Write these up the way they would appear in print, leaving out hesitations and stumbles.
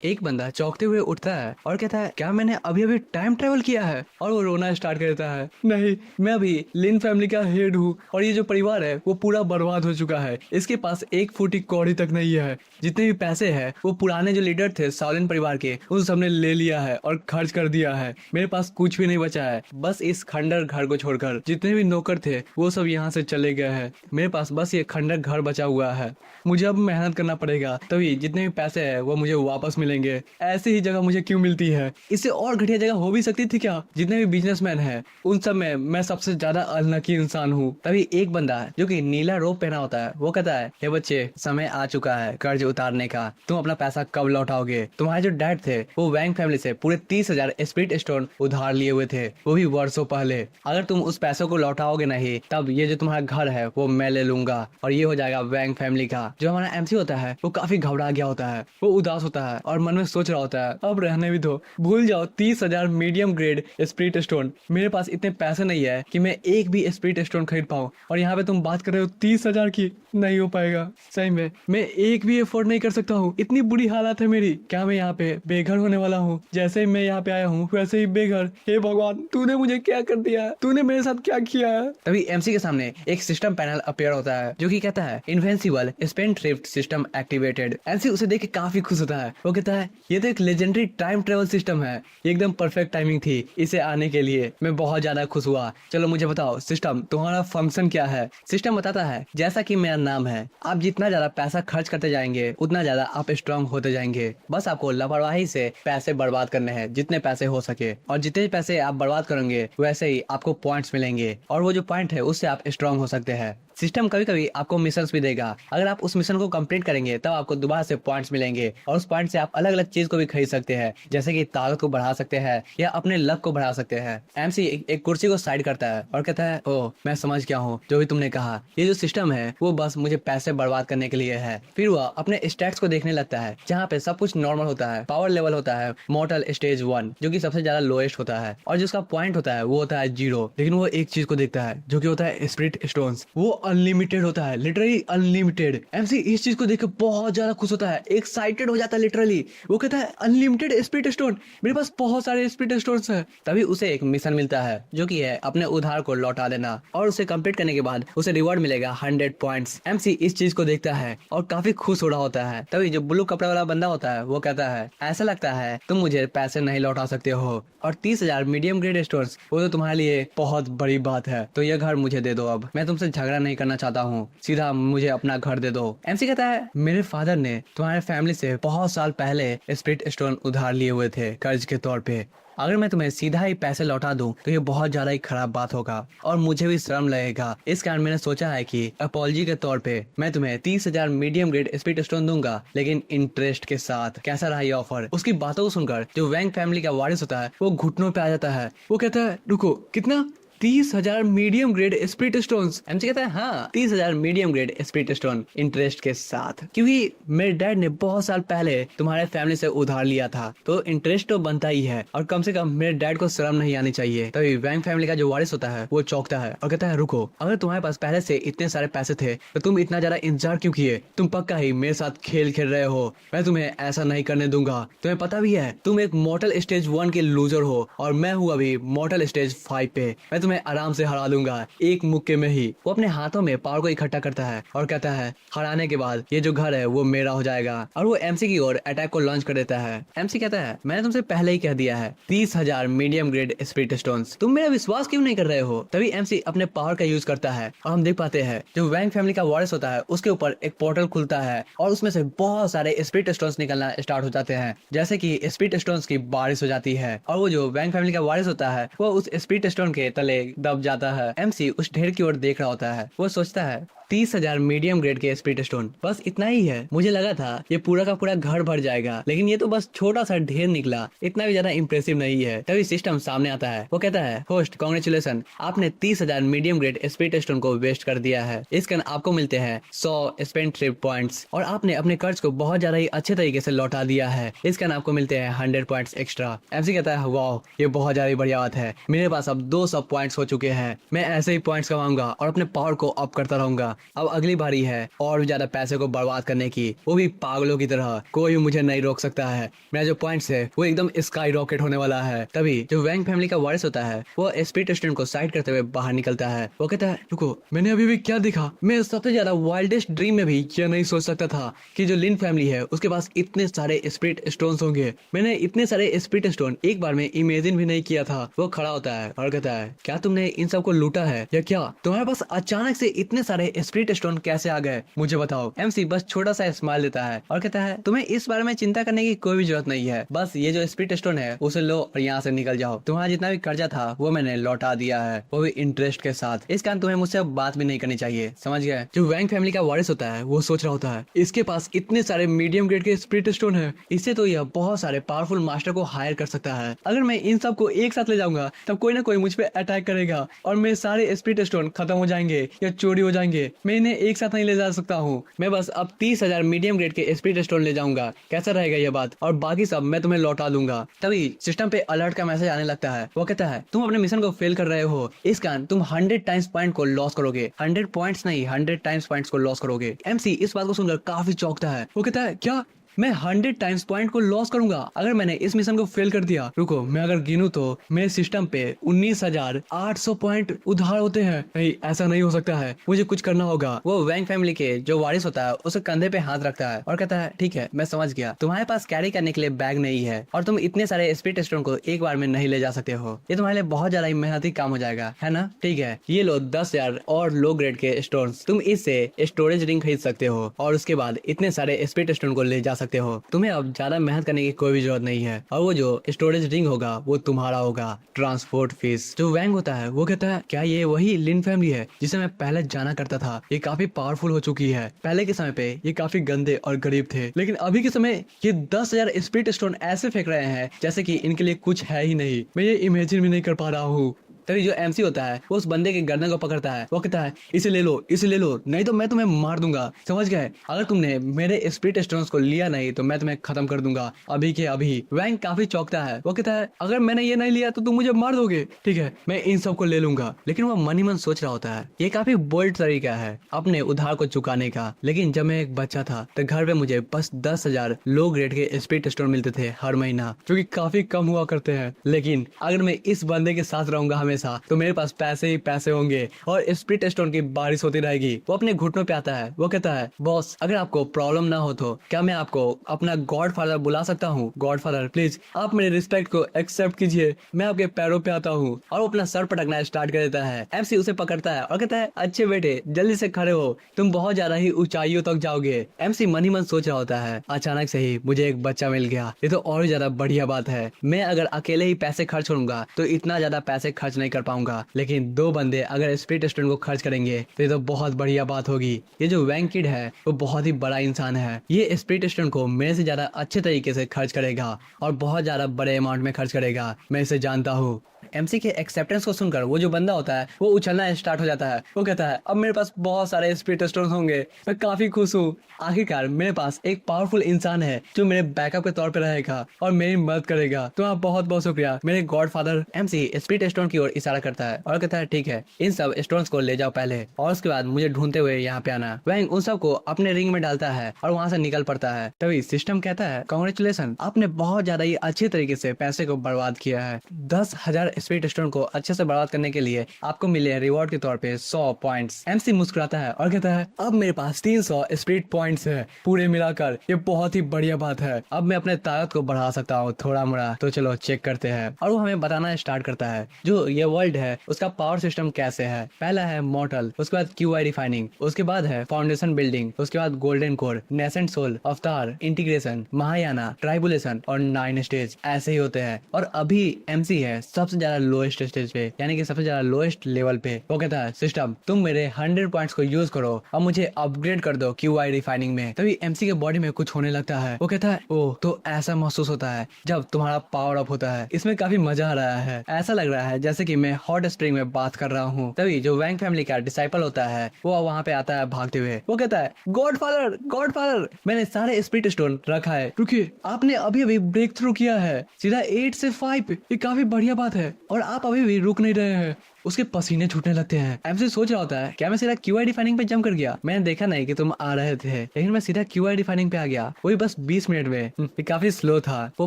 एक बंदा चौंकते हुए उठता है और कहता है, क्या मैंने अभी अभी टाइम ट्रेवल किया है? और वो रोना स्टार्ट कर देता है। नहीं, मैं अभी लिन फैमिली का हेड हूँ और ये जो परिवार है वो पूरा बर्बाद हो चुका है। इसके पास एक फूटी कौड़ी तक नहीं है। जितने भी पैसे हैं वो पुराने जो लीडर थे साउलिन परिवार के, उन सबने ले लिया है और खर्च कर दिया है। मेरे पास कुछ भी नहीं बचा है, बस इस खंडर घर को छोड़कर। जितने भी नौकर थे वो सब यहाँ से चले गए हैं। मेरे पास बस ये खंडर घर बचा हुआ है। मुझे अब मेहनत करना पड़ेगा, तभी जितने भी पैसे हैं वो मुझे वापस मिलेंगे। ऐसी ही जगह मुझे क्यों मिलती है? इससे और घटिया जगह हो भी सकती थी क्या? जितने भी बिजनेसमैन हैं उन सब में मैं सबसे ज्यादा अनलकी इंसान हूँ। तभी एक बंदा जो कि नीला रोब पहना होता है वो कहता है, हे बच्चे, समय आ चुका है कर्ज उतारने का। तुम अपना पैसा कब लौटाओगे? तुम्हारे जो डैड थे वो वैंग फैमिली से पूरे 30,000 स्पिरिट स्टोन उधार लिए हुए थे, वो भी वर्षों पहले। अगर तुम उस पैसों को लौटाओगे नहीं तब ये जो तुम्हारा घर है वो मैं ले लूंगा और ये हो जाएगा वैंग फैमिली का। जो हमारा एमसी होता है वो काफी घबरा गया होता है, वो उदास होता है और मन में सोच रहा होता है, अब रहने भी दो, भूल जाओ 30,000 मीडियम ग्रेड स्पिरिट स्टोन। मेरे पास इतने पैसे नहीं है कि मैं एक भी स्पिरिट स्टोन खरीद पाऊँ, और यहाँ पे तुम बात कर रहे हो 30,000 की। नहीं हो पाएगा, सही में मैं एक भी एफोर्ड नहीं कर सकता हूँ। इतनी बुरी हालत है मेरी। क्या मैं यहाँ पे बेघर होने वाला हूँ? जैसे ही मैं यहाँ पे आया हूँ वैसे ही बेघर। हे भगवान, तूने मुझे क्या कर दिया? तूने मेरे साथ क्या किया? तभी एमसी के सामने एक सिस्टम पैनल अपीयर होता है जो कि कहता है, invincible spendthrift system activated. MC उसे देख के काफी खुश होता है। वो कहता है, ये तो एक लेजेंडरी टाइम ट्रेवल सिस्टम है, एकदम परफेक्ट टाइमिंग थी इसे आने के लिए। मैं बहुत ज्यादा खुश हुआ। चलो मुझे बताओ सिस्टम, तुम्हारा फंक्शन क्या है? सिस्टम बताता है, जैसा कि मेरा नाम है, आप जितना ज्यादा पैसा खर्च करते जाएंगे उतना ज्यादा आप स्ट्रांग होते जाएंगे। बस आपको लापरवाही से पैसे बर्बाद करने हैं, जितने पैसे हो सके, और जितने पैसे आप बर्बाद करेंगे वैसे ही आपको पॉइंट्स मिलेंगे, और वो जो पॉइंट है उससे आप स्ट्रांग हो सकते हैं। सिस्टम कभी कभी आपको मिशंस भी देगा। अगर आप उस मिशन को कंप्लीट करेंगे तब आपको दोबारा से पॉइंट्स मिलेंगे, और उस पॉइंट से आप अलग अलग चीज को भी खरीद सकते हैं, जैसे कि ताकत को बढ़ा सकते हैं या अपने लक को बढ़ा सकते हैं। एमसी एक कुर्सी को साइड करता है और कहता है, ओह मैं समझ गया हूँ जो भी तुमने कहा। ये जो सिस्टम है वो बस मुझे पैसे बर्बाद करने के लिए है। फिर वह अपने स्टैट्स को देखने लगता है, जहाँ पे सब कुछ नॉर्मल होता है। पावर लेवल होता है मॉर्टल स्टेज 1, जो कि सबसे ज्यादा लोएस्ट होता है, और जिसका पॉइंट होता है वो होता है 0। लेकिन वो एक चीज को देखता है जो कि होता है स्पिरिट स्टोन्स। वो अनलिमिटेड होता है, लिटरली अनलिमिटेड। एमसी इस चीज को देख के बहुत ज्यादा खुश होता है, एक्साइटेड हो जाता है लिटरली। वो कहता है, अनलिमिटेड स्पिरिट स्टोन, मेरे पास बहुत सारे स्पिरिट स्टोन्स हैं। तभी उसे एक मिशन मिलता है जो कि है अपने उधार को लौटा देना, और उसे कंप्लीट करने के बाद उसे रिवॉर्ड मिलेगा 100 पॉइंट्स। एमसी इस चीज को देखता है और काफी खुश हो रहा होता है। तभी जो ब्लू कपड़ा वाला बंदा होता है वो कहता है, ऐसा लगता है तुम मुझे पैसे नहीं लौटा सकते हो, और 30,000 मीडियम ग्रेड स्टोन्स वो तो तुम्हारे लिए बहुत बड़ी बात है। तो ये घर मुझे दे दो, अब मैं तुमसे झगड़ा नहीं करना चाहता हूँ, सीधा मुझे अपना घर दे दो। एमसी कहता है, मेरे फादर ने तुम्हारे फैमिली से बहुत साल पहले स्पिरिट स्टोन उधार लिए हुए थे कर्ज के तौर पे। अगर मैं तुम्हें सीधा ही पैसे लौटा दूं तो ये बहुत ज्यादा ही खराब बात होगा और मुझे भी शर्म लगेगा। इस कारण मैंने सोचा है कि अपॉलजी के तौर पे मैं तुम्हें 30,000 मीडियम ग्रेड स्पिरिट स्टोन दूंगा, लेकिन इंटरेस्ट के साथ। कैसा रहा ये ऑफर? उसकी बातों को सुनकर जो वैंग फैमिली का वारिस होता है वो घुटनों पे आ जाता है। वो कहता है, रुको, कितना? 30,000 medium grade spirit stones? MC कहता है, हाँ 30,000 medium grade spirit stone interest के साथ, क्योंकि मेरे डैड ने बहुत साल पहले तुम्हारे फैमिली से उधार लिया था, तो इंटरेस्ट तो बनता ही है, और कम से कम मेरे डैड को शर्म नहीं आनी चाहिए। तभी वैंग फैमिली का जो वारिस होता है वो चौंकता है और कहता है, रुको, अगर तुम्हारे पास पहले से इतने सारे पैसे थे तो तुम इतना ज्यादा इंतजार क्यों किए? तुम पक्का ही मेरे साथ खेल खेल रहे हो। मैं तुम्हें ऐसा नहीं करने दूंगा। तुम्हें पता भी है तुम एक मॉर्टल स्टेज 1 के लूजर हो, और मैं हूँ अभी मॉर्टल स्टेज 5 पे। मैं तुम्हें आराम से हरा दूंगा एक मुक्के में ही। वो अपने हाथों में पावर को इकट्ठा करता है और कहता है, हराने के बाद ये जो घर है वो मेरा हो जाएगा, और वो एमसी की ओर अटैक को लॉन्च कर देता है। एमसी कहता है, मैंने तुमसे पहले ही कह दिया है 30,000 मीडियम ग्रेड स्पिरिट स्टोन्स, तुम मेरा विश्वास क्यों नहीं कर रहे हो? तभी एमसी अपने पावर का यूज करता है और हम देख पाते हैं जो वैंग फैमिली का वारिस होता है उसके ऊपर एक पोर्टल खुलता है, और उसमें से बहुत सारे स्पिरिट स्टोन्स निकलना स्टार्ट हो जाते हैं, जैसे कि स्पिरिट स्टोन्स की बारिश हो जाती है। और वो जो वैंग फैमिली का वारिस होता है वो उस स्पिरिट स्टोन के तले दब जाता है। एमसी उस ढेर की ओर देख रहा होता है। वो सोचता है, 30,000 मीडियम ग्रेड के स्पिरिट स्टोन, बस इतना ही है? मुझे लगा था ये पूरा का पूरा घर भर जाएगा, लेकिन ये तो बस छोटा सा ढेर निकला, इतना भी ज्यादा इंप्रेसिव नहीं है। तभी सिस्टम सामने आता है। वो कहता है, होस्ट कांग्रेचुलेशन, आपने 30,000 मीडियम ग्रेड स्पिरिट स्टोन को वेस्ट कर दिया है। इस कारण आपको मिलते हैं 100 स्पेंडथ्रिफ्ट पॉइंट्स, और आपने अपने कर्ज को बहुत ज्यादा ही अच्छे तरीके से लौटा दिया है। इस कारण आपको मिलते हैं 100 पॉइंट्स एक्स्ट्रा। एमसी कहता है, वाह, ये बहुत ज्यादा बढ़िया बात है। मेरे पास अब 200 पॉइंट्स हो चुके हैं। मैं ऐसे ही पॉइंट्स कमाऊंगा और अपने पावर को अप करता रहूंगा। अब अगली बारी है और भी ज्यादा पैसे को बर्बाद करने की, वो भी पागलों की तरह। कोई भी मुझे नहीं रोक सकता है। मेरा जो पॉइंट्स है वो एकदम स्काई रॉकेट होने वाला है। तभी जो वैंग फैमिली का वारिस होता है वो स्पीड स्टूडेंट को साइड करते हुए बाहर निकलता है। वो कहता है रुको, मैंने अभी भी क्या देखा? मैं सबसे ज्यादा वाइल्डेस्ट ड्रीम में भी ये नहीं सोच सकता था कि जो लिन फैमिली है उसके पास इतने सारे स्पिरिट स्टोन्स होंगे। मैंने इतने सारे स्पिरिट स्टोन एक बार में इमेजिन भी नहीं किया था। वो खड़ा होता है और कहता है क्या तुमने इन सबको लूटा है या क्या? तुम्हारे पास अचानक से इतने सारे स्पिरिट स्टोन कैसे आ गए, मुझे बताओ। एमसी बस छोटा सा स्माइल देता है और कहता है तुम्हें इस बारे में चिंता करने की कोई भी जरूरत नहीं है। बस ये जो स्पिरिट स्टोन है उसे लो और यहाँ से निकल जाओ। तुम्हारा जितना भी कर्जा था वो मैंने लौटा दिया है, वो भी इंटरेस्ट के साथ। इस कारण तुम्हें मुझसे बात भी नहीं करनी चाहिए, समझ गए? जो वैंग फैमिली का वारिस होता है वो सोच रहा होता है इसके पास इतने सारे मीडियम ग्रेड के स्पिरिट स्टोन है, इससे तो यह बहुत सारे पावरफुल मास्टर को हायर कर सकता है। अगर मैं इन सबको एक साथ ले जाऊंगा तब कोई ना कोई मुझ पे अटैक करेगा और मेरे सारे स्पिरिट स्टोन खत्म हो जाएंगे या चोरी हो जाएंगे। मैं इन्हें एक साथ नहीं ले जा सकता हूँ। मैं बस अब 30,000 मीडियम ग्रेड के स्पिरिट स्टोन ले जाऊंगा, कैसा रहेगा ये बात? और बाकी सब मैं तुम्हें लौटा दूंगा। तभी सिस्टम पे अलर्ट का मैसेज आने लगता है। वो कहता है तुम अपने मिशन को फेल कर रहे हो, इस कारण तुम 100 टाइम्स पॉइंट को लॉस करोगे। 100 पॉइंट्स नहीं, 100 टाइम्स पॉइंट्स को लॉस करोगे। एमसी इस बात को सुनकर काफी चौंकता है। वो कहता है क्या मैं 100 टाइम्स पॉइंट को लॉस करूंगा अगर मैंने इस मिशन को फेल कर दिया? रुको, मैं अगर गिनूं तो मेरे सिस्टम पे 19,800 पॉइंट उधार होते हैं। नहीं, ऐसा नहीं हो सकता है, मुझे कुछ करना होगा। वो वैंग फैमिली के जो वारिस होता है उसके कंधे पे हाथ रखता है और कहता है ठीक है, मैं समझ गया, तुम्हारे पास कैरी करने के लिए बैग नहीं है और तुम इतने सारे स्पिरिट स्टोन को एक बार में नहीं ले जा सकते हो। ये तुम्हारे लिए बहुत ज्यादा मेहनती काम हो जाएगा, है ना? ठीक है, ये लो 10,000 और लो ग्रेड के स्टोन, तुम इससे स्टोरेज रिंग खरीद सकते हो और उसके बाद इतने सारे स्पिरिट स्टोन को ले जा सकते हो। तुम्हें अब ज्यादा मेहनत करने की कोई भी जरूरत नहीं है और वो जो स्टोरेज रिंग होगा वो तुम्हारा होगा। Transport fees. जो वैंग होता है वो कहता है क्या ये वही लिन फैमिली है जिसे मैं पहले जाना करता था? ये काफी पावरफुल हो चुकी है। पहले के समय पे ये काफी गंदे और गरीब थे, लेकिन अभी के समय ये 10,000 स्पिरिट स्टोन ऐसे फेंक रहे हैं जैसे कि इनके लिए कुछ है ही नहीं। मैं ये इमेजिन भी नहीं कर पा रहा हूँ। तभी जो एमसी होता है वो उस बंदे के गर्दन को पकड़ता है। वो कहता है इसे ले लो, इसे ले लो, नहीं तो मैं तुम्हें मार दूंगा, समझ गए? अगर तुमने मेरे स्पिरिट स्टोन्स को लिया नहीं तो मैं तुम्हें खत्म कर दूंगा अभी के अभी। वैंग काफी चौंकता है। वो कहता है अगर मैंने ये नहीं लिया तो तुम मुझे मार दोगे। ठीक है, मैं इन सब को ले लूंगा। लेकिन वो मन ही मन सोच रहा होता है ये काफी बोल्ड तरीका है अपने उधार को चुकाने का। लेकिन जब मैं एक बच्चा था तो घर पे मुझे बस 10,000 लो ग्रेड के स्पिरिट स्टोन मिलते थे हर महीना, जो कि काफी कम हुआ करते हैं। लेकिन अगर मैं इस बंदे के साथ रहूंगा हमेशा तो मेरे पास पैसे ही पैसे होंगे और स्पिरिट स्टोन की बारिश होती रहेगी। वो अपने घुटनों पे आता है। वो कहता है बॉस, अगर आपको प्रॉब्लम ना हो तो क्या मैं आपको अपना गॉड फादर बुला सकता हूँ? गॉड फादर प्लीज आप मेरे रिस्पेक्ट को एक्सेप्ट कीजिए, मैं आपके पैरों पे आता हूँ। और वो अपना सर पटकना स्टार्ट कर देता है। एमसी उसे पकड़ता है और कहता है अच्छे बेटे, जल्दी से खड़े हो, तुम बहुत ज्यादा ही ऊंचाइयों तक जाओगे। एमसी मन ही मन सोच रहा होता है अचानक से ही मुझे एक बच्चा मिल गया, ये तो और ज्यादा बढ़िया बात है। मैं अगर अकेले ही पैसे खर्च करूंगा तो इतना ज्यादा पैसे खर्च नहीं कर पाऊंगा, लेकिन दो बंदे अगर स्पिरिट स्टोन को खर्च करेंगे तो ये तो बहुत बढ़िया बात होगी। ये जो वैंग किड है वो बहुत ही बड़ा इंसान है। ये स्पिरिट स्टोन को मेरे से ज्यादा अच्छे तरीके से खर्च करेगा और बहुत ज्यादा बड़े अमाउंट में खर्च करेगा, मैं इसे जानता हूँ। एमसी के एक्सेप्टेंस को सुनकर वो जो बंदा होता है वो उछलना स्टार्ट हो जाता है। वो कहता है अब मेरे पास बहुत सारे स्पिरिट स्टोन होंगे, मैं काफी खुश हूँ। आखिरकार मेरे पास एक पावरफुल इंसान है जो मेरे बैकअप के तौर पे रहेगा और मेरी मदद करेगा। तो आप बहुत बहुत शुक्रिया मेरे God father. MC spirit stone की ओर इशारा करता है और कहता है ठीक है, इन सब स्टोन्स को ले जाओ पहले और उसके बाद मुझे ढूंढते हुए यहाँ पे आना। वैंग उन सबको अपने रिंग में डालता है और वहाँ से निकल पड़ता है। तभी सिस्टम कहता है कांग्रेचुलेशन, आपने बहुत ज्यादा ही अच्छे तरीके से पैसे को बर्बाद किया है। 10,000 स्पिरिट स्टोन को अच्छे से बर्बाद करने के लिए आपको मिले रिवॉर्ड के तौर पे 100 पॉइंट्स। एमसी मुस्कुराता है और कहता है अब मेरे पास 300 स्पिरिट पॉइंट्स है पूरे मिलाकर, ये बहुत ही बढ़िया बात है। अब मैं अपने ताकत को बढ़ा सकता हूँ थोड़ा मोड़ा, तो चलो चेक करते हैं। और वो हमें बताना स्टार्ट करता है जो ये वर्ल्ड है उसका पावर सिस्टम कैसे है। पहला है मॉर्टल, उसके बाद क्यूआई रिफाइनिंग, उसके बाद है फाउंडेशन बिल्डिंग, उसके बाद गोल्डन कोर, नेसेंट सोल, अवतार, इंटीग्रेशन, महायाना, ट्राइबुलेशन और 9 स्टेज ऐसे ही होते हैं। और अभी एमसी है सबसे ज्यादा लोएस्ट स्टेज पे, यानी कि सबसे ज्यादा लोएस्ट लेवल पे। वो कहता है सिस्टम तुम मेरे 100 पॉइंट्स को यूज करो और मुझे अपग्रेड कर दो क्यूआई रिफाइनिंग में। तभी एमसी के बॉडी में कुछ होने लगता है। वो कहता है ओह, तो ऐसा महसूस होता है जब तुम्हारा पावर अप होता है, इसमें काफी मजा आ रहा है, ऐसा लग रहा है जैसे कि मैं हॉट स्प्रिंग में बात कर रहा हूँ। तभी जो वैंग फैमिली का डिसाइपल होता है वो वहाँ पे आता है भागते हुए। वो कहता है गॉड फादर मैंने सारे स्पिरिट स्टोन रखा है। रुकिए, आपने अभी अभी ब्रेक थ्रू किया है सीधा 8 से 5, ये काफी बढ़िया बात है और आप अभी भी रुक नहीं रहे हैं। उसके पसीने छूटने लगते हैं। एमसी सोच रहा होता है क्या मैं सीधा क्यूआई डिफाइनिंग पे जंप कर गया, मैंने देखा नहीं कि तुम आ रहे थे, लेकिन मैं सीधा क्यूआई डिफाइनिंग पे आ गया, वही बस 20 मिनट में। ये काफी स्लो था। वो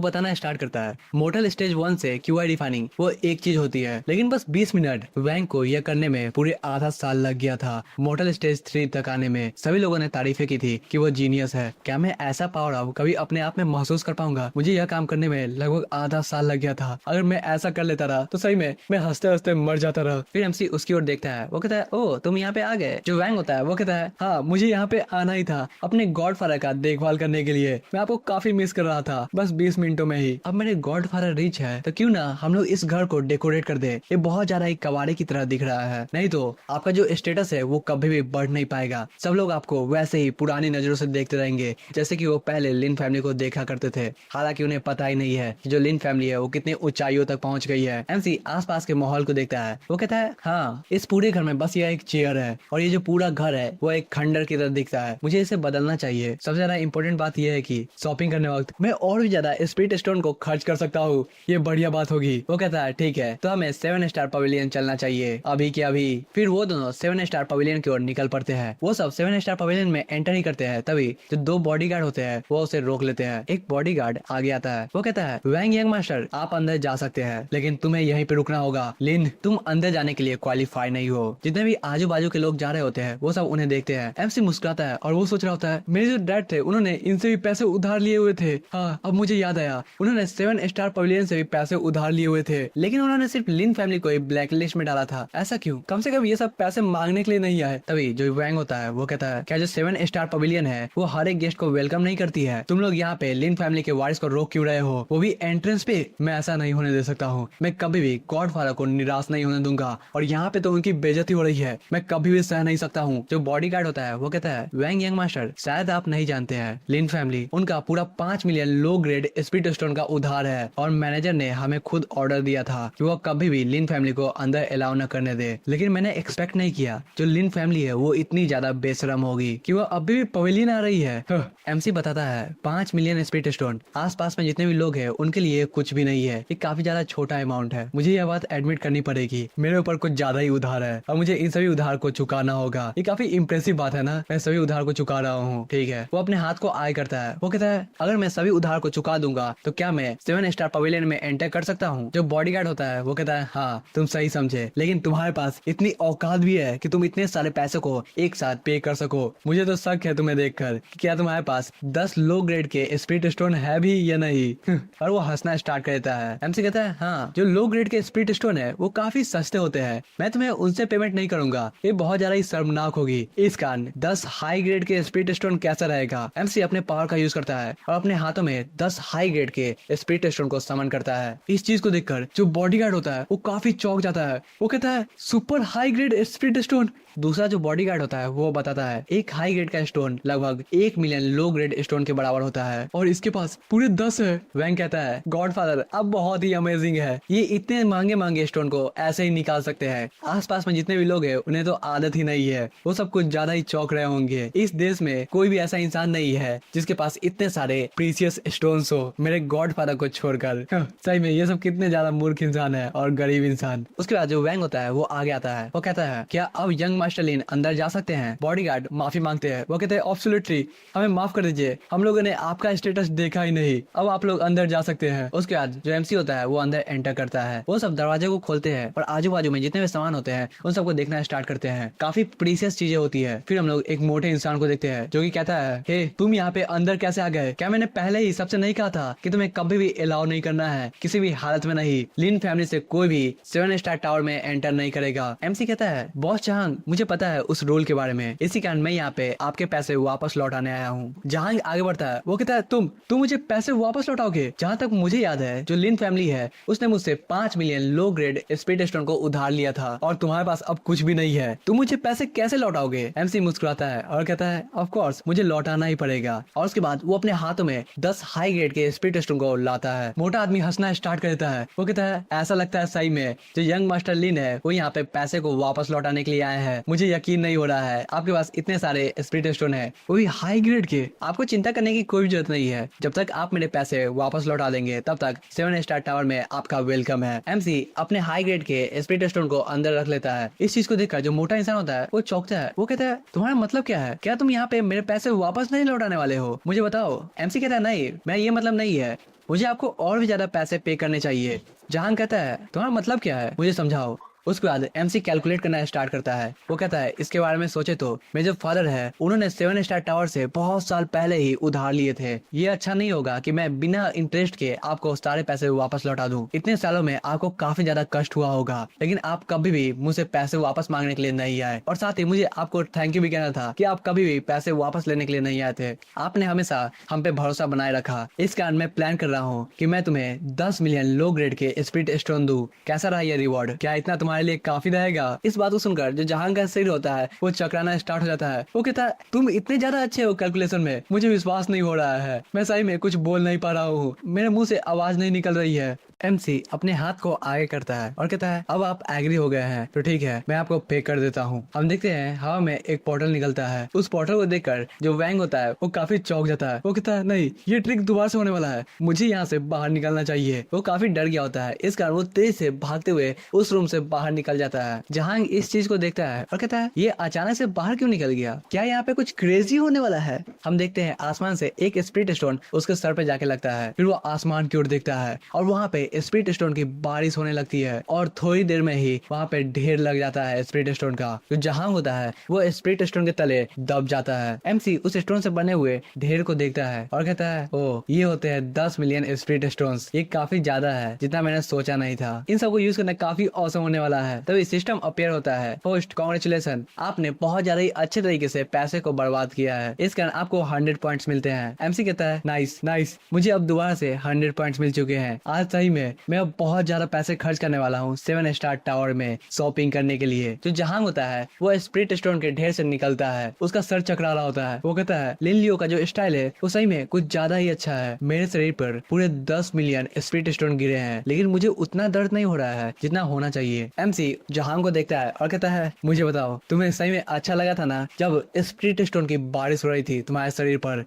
बताना स्टार्ट करता है मोर्टल स्टेज 1 से क्यूआई डिफाइनिंग वो एक चीज होती है, लेकिन बस 20 मिनट। वैंग को यह करने में पूरे आधा साल लग गया था। मोर्टल स्टेज 3 तक आने में सभी लोगों ने तारीफें की थी कि वो जीनियस है। क्या मैं ऐसा पावर अप कभी अपने आप में महसूस कर पाऊंगा? मुझे यह काम करने में लगभग आधा साल लग गया था। अगर मैं ऐसा कर लेता रहा तो सही में मैं हंसते हंसते मर जाता रहा। फिर एमसी उसकी ओर देखता है, वो कहता है ओ तुम यहाँ पे आ गए। जो वैंग होता है वो कहता है हाँ मुझे यहाँ पे आना ही था अपने गॉडफादर का देखभाल करने के लिए। मैं आपको काफी मिस कर रहा था बस 20 मिनटों में ही। अब मेरे गॉडफादर रिच है तो क्यों ना हम लोग इस घर को डेकोरेट कर दे। ये बहुत ज्यादा एक कबाड़ी की तरह दिख रहा है, नहीं तो आपका जो स्टेटस है वो कभी भी बढ़ नहीं पाएगा। सब लोग आपको वैसे ही पुरानी नजरों से देखते रहेंगे जैसे कि वो पहले लिन फैमिली को देखा करते थे। हालांकि उन्हें पता ही नहीं है कि जो लिन फैमिली है वो कितनी ऊंचाइयों तक पहुंच गई है। एमसी आसपास के माहौल को देखता है, वो कहता है हाँ इस पूरे घर में बस ये एक चेयर है और ये जो पूरा घर है वो एक खंडर की तरह दिखता है। मुझे इसे बदलना चाहिए। सबसे ज्यादा इंपॉर्टेंट बात यह है कि शॉपिंग करने वक्त मैं और भी ज्यादा स्पिरिट स्टोन को खर्च कर सकता हूँ, ये बढ़िया बात होगी। वो कहता है ठीक है तो हमें 7 स्टार पवेलियन चलना चाहिए अभी के अभी। फिर वो दोनों 7 स्टार पवेलियन की ओर निकल पड़ते हैं। वो सब 7 स्टार पवेलियन में एंटर ही करते हैं तभी जो 2 बॉडीगार्ड होते हैं वो उसे रोक लेते हैं। एक बॉडीगार्ड आगे आता है, वो कहता है वैंग यंग मास्टर आप अंदर जा सकते हैं लेकिन तुम्हें यहीं पे रुकना होगा। लिन तुम अंदर जाने के लिए क्वालिफाई नहीं हो। जितने भी आजू बाजू के लोग जा रहे होते हैं वो सब उन्हें देखते हैं। एमसी मुस्कुराता है और वो सोच रहा होता है मेरे जो डैड थे उन्होंने इनसे भी पैसे उधार लिए हुए थे। हाँ अब मुझे याद आया, उन्होंने 7 स्टार पवेलियन से भी पैसे उधार लिए हुए थे, लेकिन उन्होंने सिर्फ लिन फैमिली को ब्लैक लिस्ट में डाला था। ऐसा क्यों? कम से कम ये सब पैसे मांगने के लिए नहीं आए। तभी जो वैंग होता है वो कहता है क्या जो 7 स्टार पवेलियन है वो हर एक गेस्ट को वेलकम नहीं करती है? तुम लोग यहाँ पे लिन फैमिली के वारिस को रोक क्यों रहे हो, वो भी एंट्रेंस पे? मैं ऐसा नहीं होने दे सकता हूँ। मैं कभी भी गॉडफादर को निराश नहीं होने दूंगा और यहाँ पे तो उनकी बेइज्जती हो रही है, मैं कभी भी सह नहीं सकता हूँ। जो बॉडीगार्ड होता है वो कहता है वैंग यंग मास्टर शायद आप नहीं जानते हैं लिन फैमिली उनका पूरा 5 million low grade spirit stone का उधार है और मैनेजर ने हमें खुद ऑर्डर दिया था कि वो कभी भी लिन फैमिली को अंदर अलाउ न करने दे। लेकिन मैंने एक्सपेक्ट नहीं किया जो लिन फैमिली है वो इतनी ज्यादा बेशरम होगी कि वो अभी भी पवेलियन आ रही है। एमसी बताता है 5 मिलियन स्पिरिट स्टोन आसपास में जितने भी लोग हैं उनके लिए कुछ भी नहीं है। ये काफी ज्यादा छोटा अमाउंट है। मुझे यह बात एडमिट करनी पड़ेगी, मेरे ऊपर कुछ ज्यादा ही उधार है और मुझे इन सभी उधार को चुकाना होगा। ये काफी इंप्रेसिव बात है ना, मैं सभी उधार को चुका रहा हूँ। ठीक है, वो अपने हाथ को आय करता है, वो कहता है अगर मैं सभी उधार को चुका दूंगा तो क्या मैं 7 स्टार पवेलियन में एंटर कर सकता हूँ? जो बॉडीगार्ड होता है वो कहता है हाँ तुम सही समझे, लेकिन तुम्हारे पास इतनी औकात भी है कि तुम इतने सारे पैसे को एक साथ पे कर सको? मुझे तो शक है तुम्हें देखकर कि क्या तुम्हारे पास 10 लो ग्रेड के स्पिरिट स्टोन है भी या नहीं। और वो हंसना स्टार्ट कर देता है। एमसी कहता है हाँ जो लो ग्रेड के स्पिरिट स्टोन है वो काफी सस्ते होते हैं, मैं तुम्हें उनसे पेमेंट नहीं करूंगा, ये बहुत ज्यादा ही शर्मनाक होगी। इस कारण 10 हाई ग्रेड के स्पिरिट स्टोन कैसा रहेगा? एमसी अपने पावर का यूज करता है और अपने हाथों में 10 हाई ग्रेड के स्पिरिट स्टोन को समन करता है। इस चीज को देखकर जो बॉडीगार्ड होता है वो काफी चौंक जाता है। वो कहता है super high grade spirit stone. दूसरा जो बॉडीगार्ड होता है वो बताता है एक हाई ग्रेड का स्टोन लगभग 1 मिलियन लो ग्रेड स्टोन के बराबर होता है और इसके पास पूरे 10 है। वैंग कहता है गॉडफादर अब बहुत ही अमेजिंग है, ये इतने महंगे महंगे स्टोन को ऐसे ही निकाल सकते हैं। आसपास में जितने भी लोग हैं उन्हें तो आदत ही नहीं है, वो सब कुछ ज्यादा ही चौंक रहे होंगे। इस देश में कोई भी ऐसा इंसान नहीं है जिसके पास इतने सारे प्रीसियस स्टोन्स हो मेरे गॉडफादर को छोड़कर। सही में ये सब कितने ज्यादा मूर्ख इंसान है और गरीब इंसान। उसके बाद जो वैंग होता है वो आगे आता है, वो कहता है क्या अब यंग मास्टर लिन अंदर जा सकते हैं? बॉडीगार्ड माफी मांगते हैं, वो कहते हैं एब्सोल्युटली हमें माफ कर दीजिए, हम लोगों ने आपका स्टेटस देखा ही नहीं, अब आप लोग अंदर जा सकते हैं। उसके बाद जो एमसी होता है वो अंदर एंटर करता है। वो सब दरवाजे को खोलते हैं और आजू बाजू में जितने भी सामान होते हैं उन सबको देखना स्टार्ट करते हैं। काफी प्रीसियस चीजें होती है। फिर हम लोग एक मोटे इंसान को देखते हैं जो कि कहता है हे तुम यहाँ पे अंदर कैसे आ गए? क्या मैंने पहले ही सबसे नहीं कहा था कि तुम्हें कभी भी अलाउ नहीं करना है, किसी भी हालत में नहीं। लिन फैमिली से कोई भी 7 स्टार टावर में एंटर नहीं करेगा। एमसी कहता है बॉस जहांग मुझे पता है उस रूल के बारे में, इसी कारण मैं यहाँ पे आपके पैसे वापस लौटाने आया हूँ। जहांग आगे बढ़ता है, वो कहता है तुम मुझे पैसे वापस लौटाओगे? जहाँ तक मुझे याद है जो लिन फैमिली है उसने मुझसे 5 million low grade spirit stone को उधार लिया था और तुम्हारे पास अब कुछ भी नहीं है, तुम मुझे पैसे कैसे लौटाओगे? एमसी मुस्कुराता है और कहता है ऑफ कोर्स मुझे लौटाना ही पड़ेगा। और उसके बाद वो अपने हाथों में 10 हाई ग्रेड के स्पिरिट स्टोन को लाता है। मोटा आदमी हंसना स्टार्ट कर देता है, वो कहता है ऐसा लगता है सही में जो यंग मास्टर लिन है वो यहाँ पे पैसे को वापस लौटाने के लिए आए हैं। मुझे यकीन नहीं हो रहा है आपके पास इतने सारे स्पिरिट स्टोन है, वो भी हाई ग्रेड के। आपको चिंता करने की कोई जरूरत नहीं है, जब तक आप मेरे पैसे वापस लौटा देंगे तब तक 7 स्टार टावर में आपका वेलकम है। एमसी अपने हाई ग्रेड के स्पिरिट स्टोन को अंदर रख लेता है। इस चीज को देखकर जो मोटा इंसान होता है वो चौंकता है। वो कहता है तुम्हारा मतलब क्या है? क्या तुम यहाँ पे मेरे पैसे वापस नहीं लौटाने वाले हो? मुझे बताओ। एमसी कहता है नहीं, मैं ये मतलब नहीं है, मुझे आपको और भी ज्यादा पैसे पे करने चाहिए। जहांग कहता है तुम्हारा मतलब क्या है, मुझे समझाओ। उसके बाद एमसी कैलकुलेट करना स्टार्ट करता है। वो कहता है इसके बारे में सोचे तो मेरे जो फादर है उन्होंने 7 स्टार टावर से बहुत साल पहले ही उधार लिए थे। ये अच्छा नहीं होगा कि मैं बिना इंटरेस्ट के आपको सारे पैसे वापस लौटा दूं। इतने सालों में आपको काफी ज्यादा कष्ट हुआ होगा, लेकिन आप कभी भी मुझसे पैसे वापस मांगने के लिए नहीं आए। और साथ ही मुझे आपको थैंक यू भी कहना था कि आप कभी भी पैसे वापस लेने के लिए नहीं आए थे। आपने हमेशा हम पे भरोसा बनाए रखा। इस कारण मैं प्लान कर रहा हूँ कि मैं तुम्हें 10 मिलियन लो ग्रेड के स्पिरिट स्टोन दूं। कैसा रहा ये रिवॉर्ड? क्या इतना तुम्हारे लिए काफी रहेगा? इस बात को सुनकर जो जहां का सिर होता है वो चकराना स्टार्ट हो जाता है। वो कहता है तुम इतने ज्यादा अच्छे हो कैलकुलेशन में, मुझे विश्वास नहीं हो रहा है। मैं सही में कुछ बोल नहीं पा रहा हूँ, मेरे मुंह से आवाज नहीं निकल रही है। एमसी अपने हाथ को आगे करता है और कहता है अब आप एग्री हो गए हैं तो ठीक है, मैं आपको पे कर देता हूँ। हम देखते हैं हवा में एक पोर्टल निकलता है। उस पोर्टल को देखकर जो वैंग होता है वो काफी चौंक जाता है। वो कहता है नहीं, ये ट्रिक दोबारा से होने वाला है, मुझे यहाँ से बाहर निकलना चाहिए। वो काफी डर गया होता है, इस कारण वो तेज से भागते हुए उस रूम से बाहर निकल जाता है। जहां इस चीज को देखता है और कहता है ये अचानक से बाहर क्यों निकल गया? क्या यहाँ पे कुछ क्रेजी होने वाला है? हम देखते हैं आसमान से एक स्पिरिट स्टोन उसके सर पे जाके लगता है। फिर वो आसमान की ओर देखता है और वहाँ पे स्पिरिट स्टोन की बारिश होने लगती है और थोड़ी देर में ही वहाँ पे ढेर लग जाता है स्पिरिट स्टोन का। जो जहां होता है वो स्पिरिट स्टोन के तले दब जाता है। एमसी उस स्टोन से बने हुए ढेर को देखता है और कहता है ओ ये होते हैं 10 मिलियन स्पिरिट स्टोन्स। ये काफी ज्यादा है, जितना मैंने सोचा नहीं था। इन सबको यूज करना काफी औसम होने वाला है। तभी सिस्टम अपेयर होता है। होस्ट कांग्रेचुलेशन, आपने बहुत ज्यादा ही अच्छे तरीके से पैसे को बर्बाद किया है, इस कारण आपको 100 पॉइंट्स मिलते हैं। एमसी कहता है नाइस नाइस, मुझे अब दोबारा से 100 पॉइंट्स मिल चुके हैं। आज सही में मैं अब बहुत ज्यादा पैसे खर्च करने वाला हूँ 7 स्टार टावर में शॉपिंग करने के लिए। जो जहां होता है वो स्पिरिट स्टोन के ढेर से निकलता है, उसका सर चकरा रहा होता है। वो कहता है लिन लियो का जो स्टाइल है वो सही में कुछ ज्यादा ही अच्छा है। मेरे शरीर पर पूरे 10 मिलियन स्पिरिट स्टोन गिरे हैं, लेकिन मुझे उतना दर्द नहीं हो रहा है जितना होना चाहिए। एमसी जहां को देखता है और कहता है मुझे बताओ तुम्हें सही में अच्छा लगा था ना जब स्पिरिट स्टोन की बारिश हो रही थी तुम्हारे शरीर पर?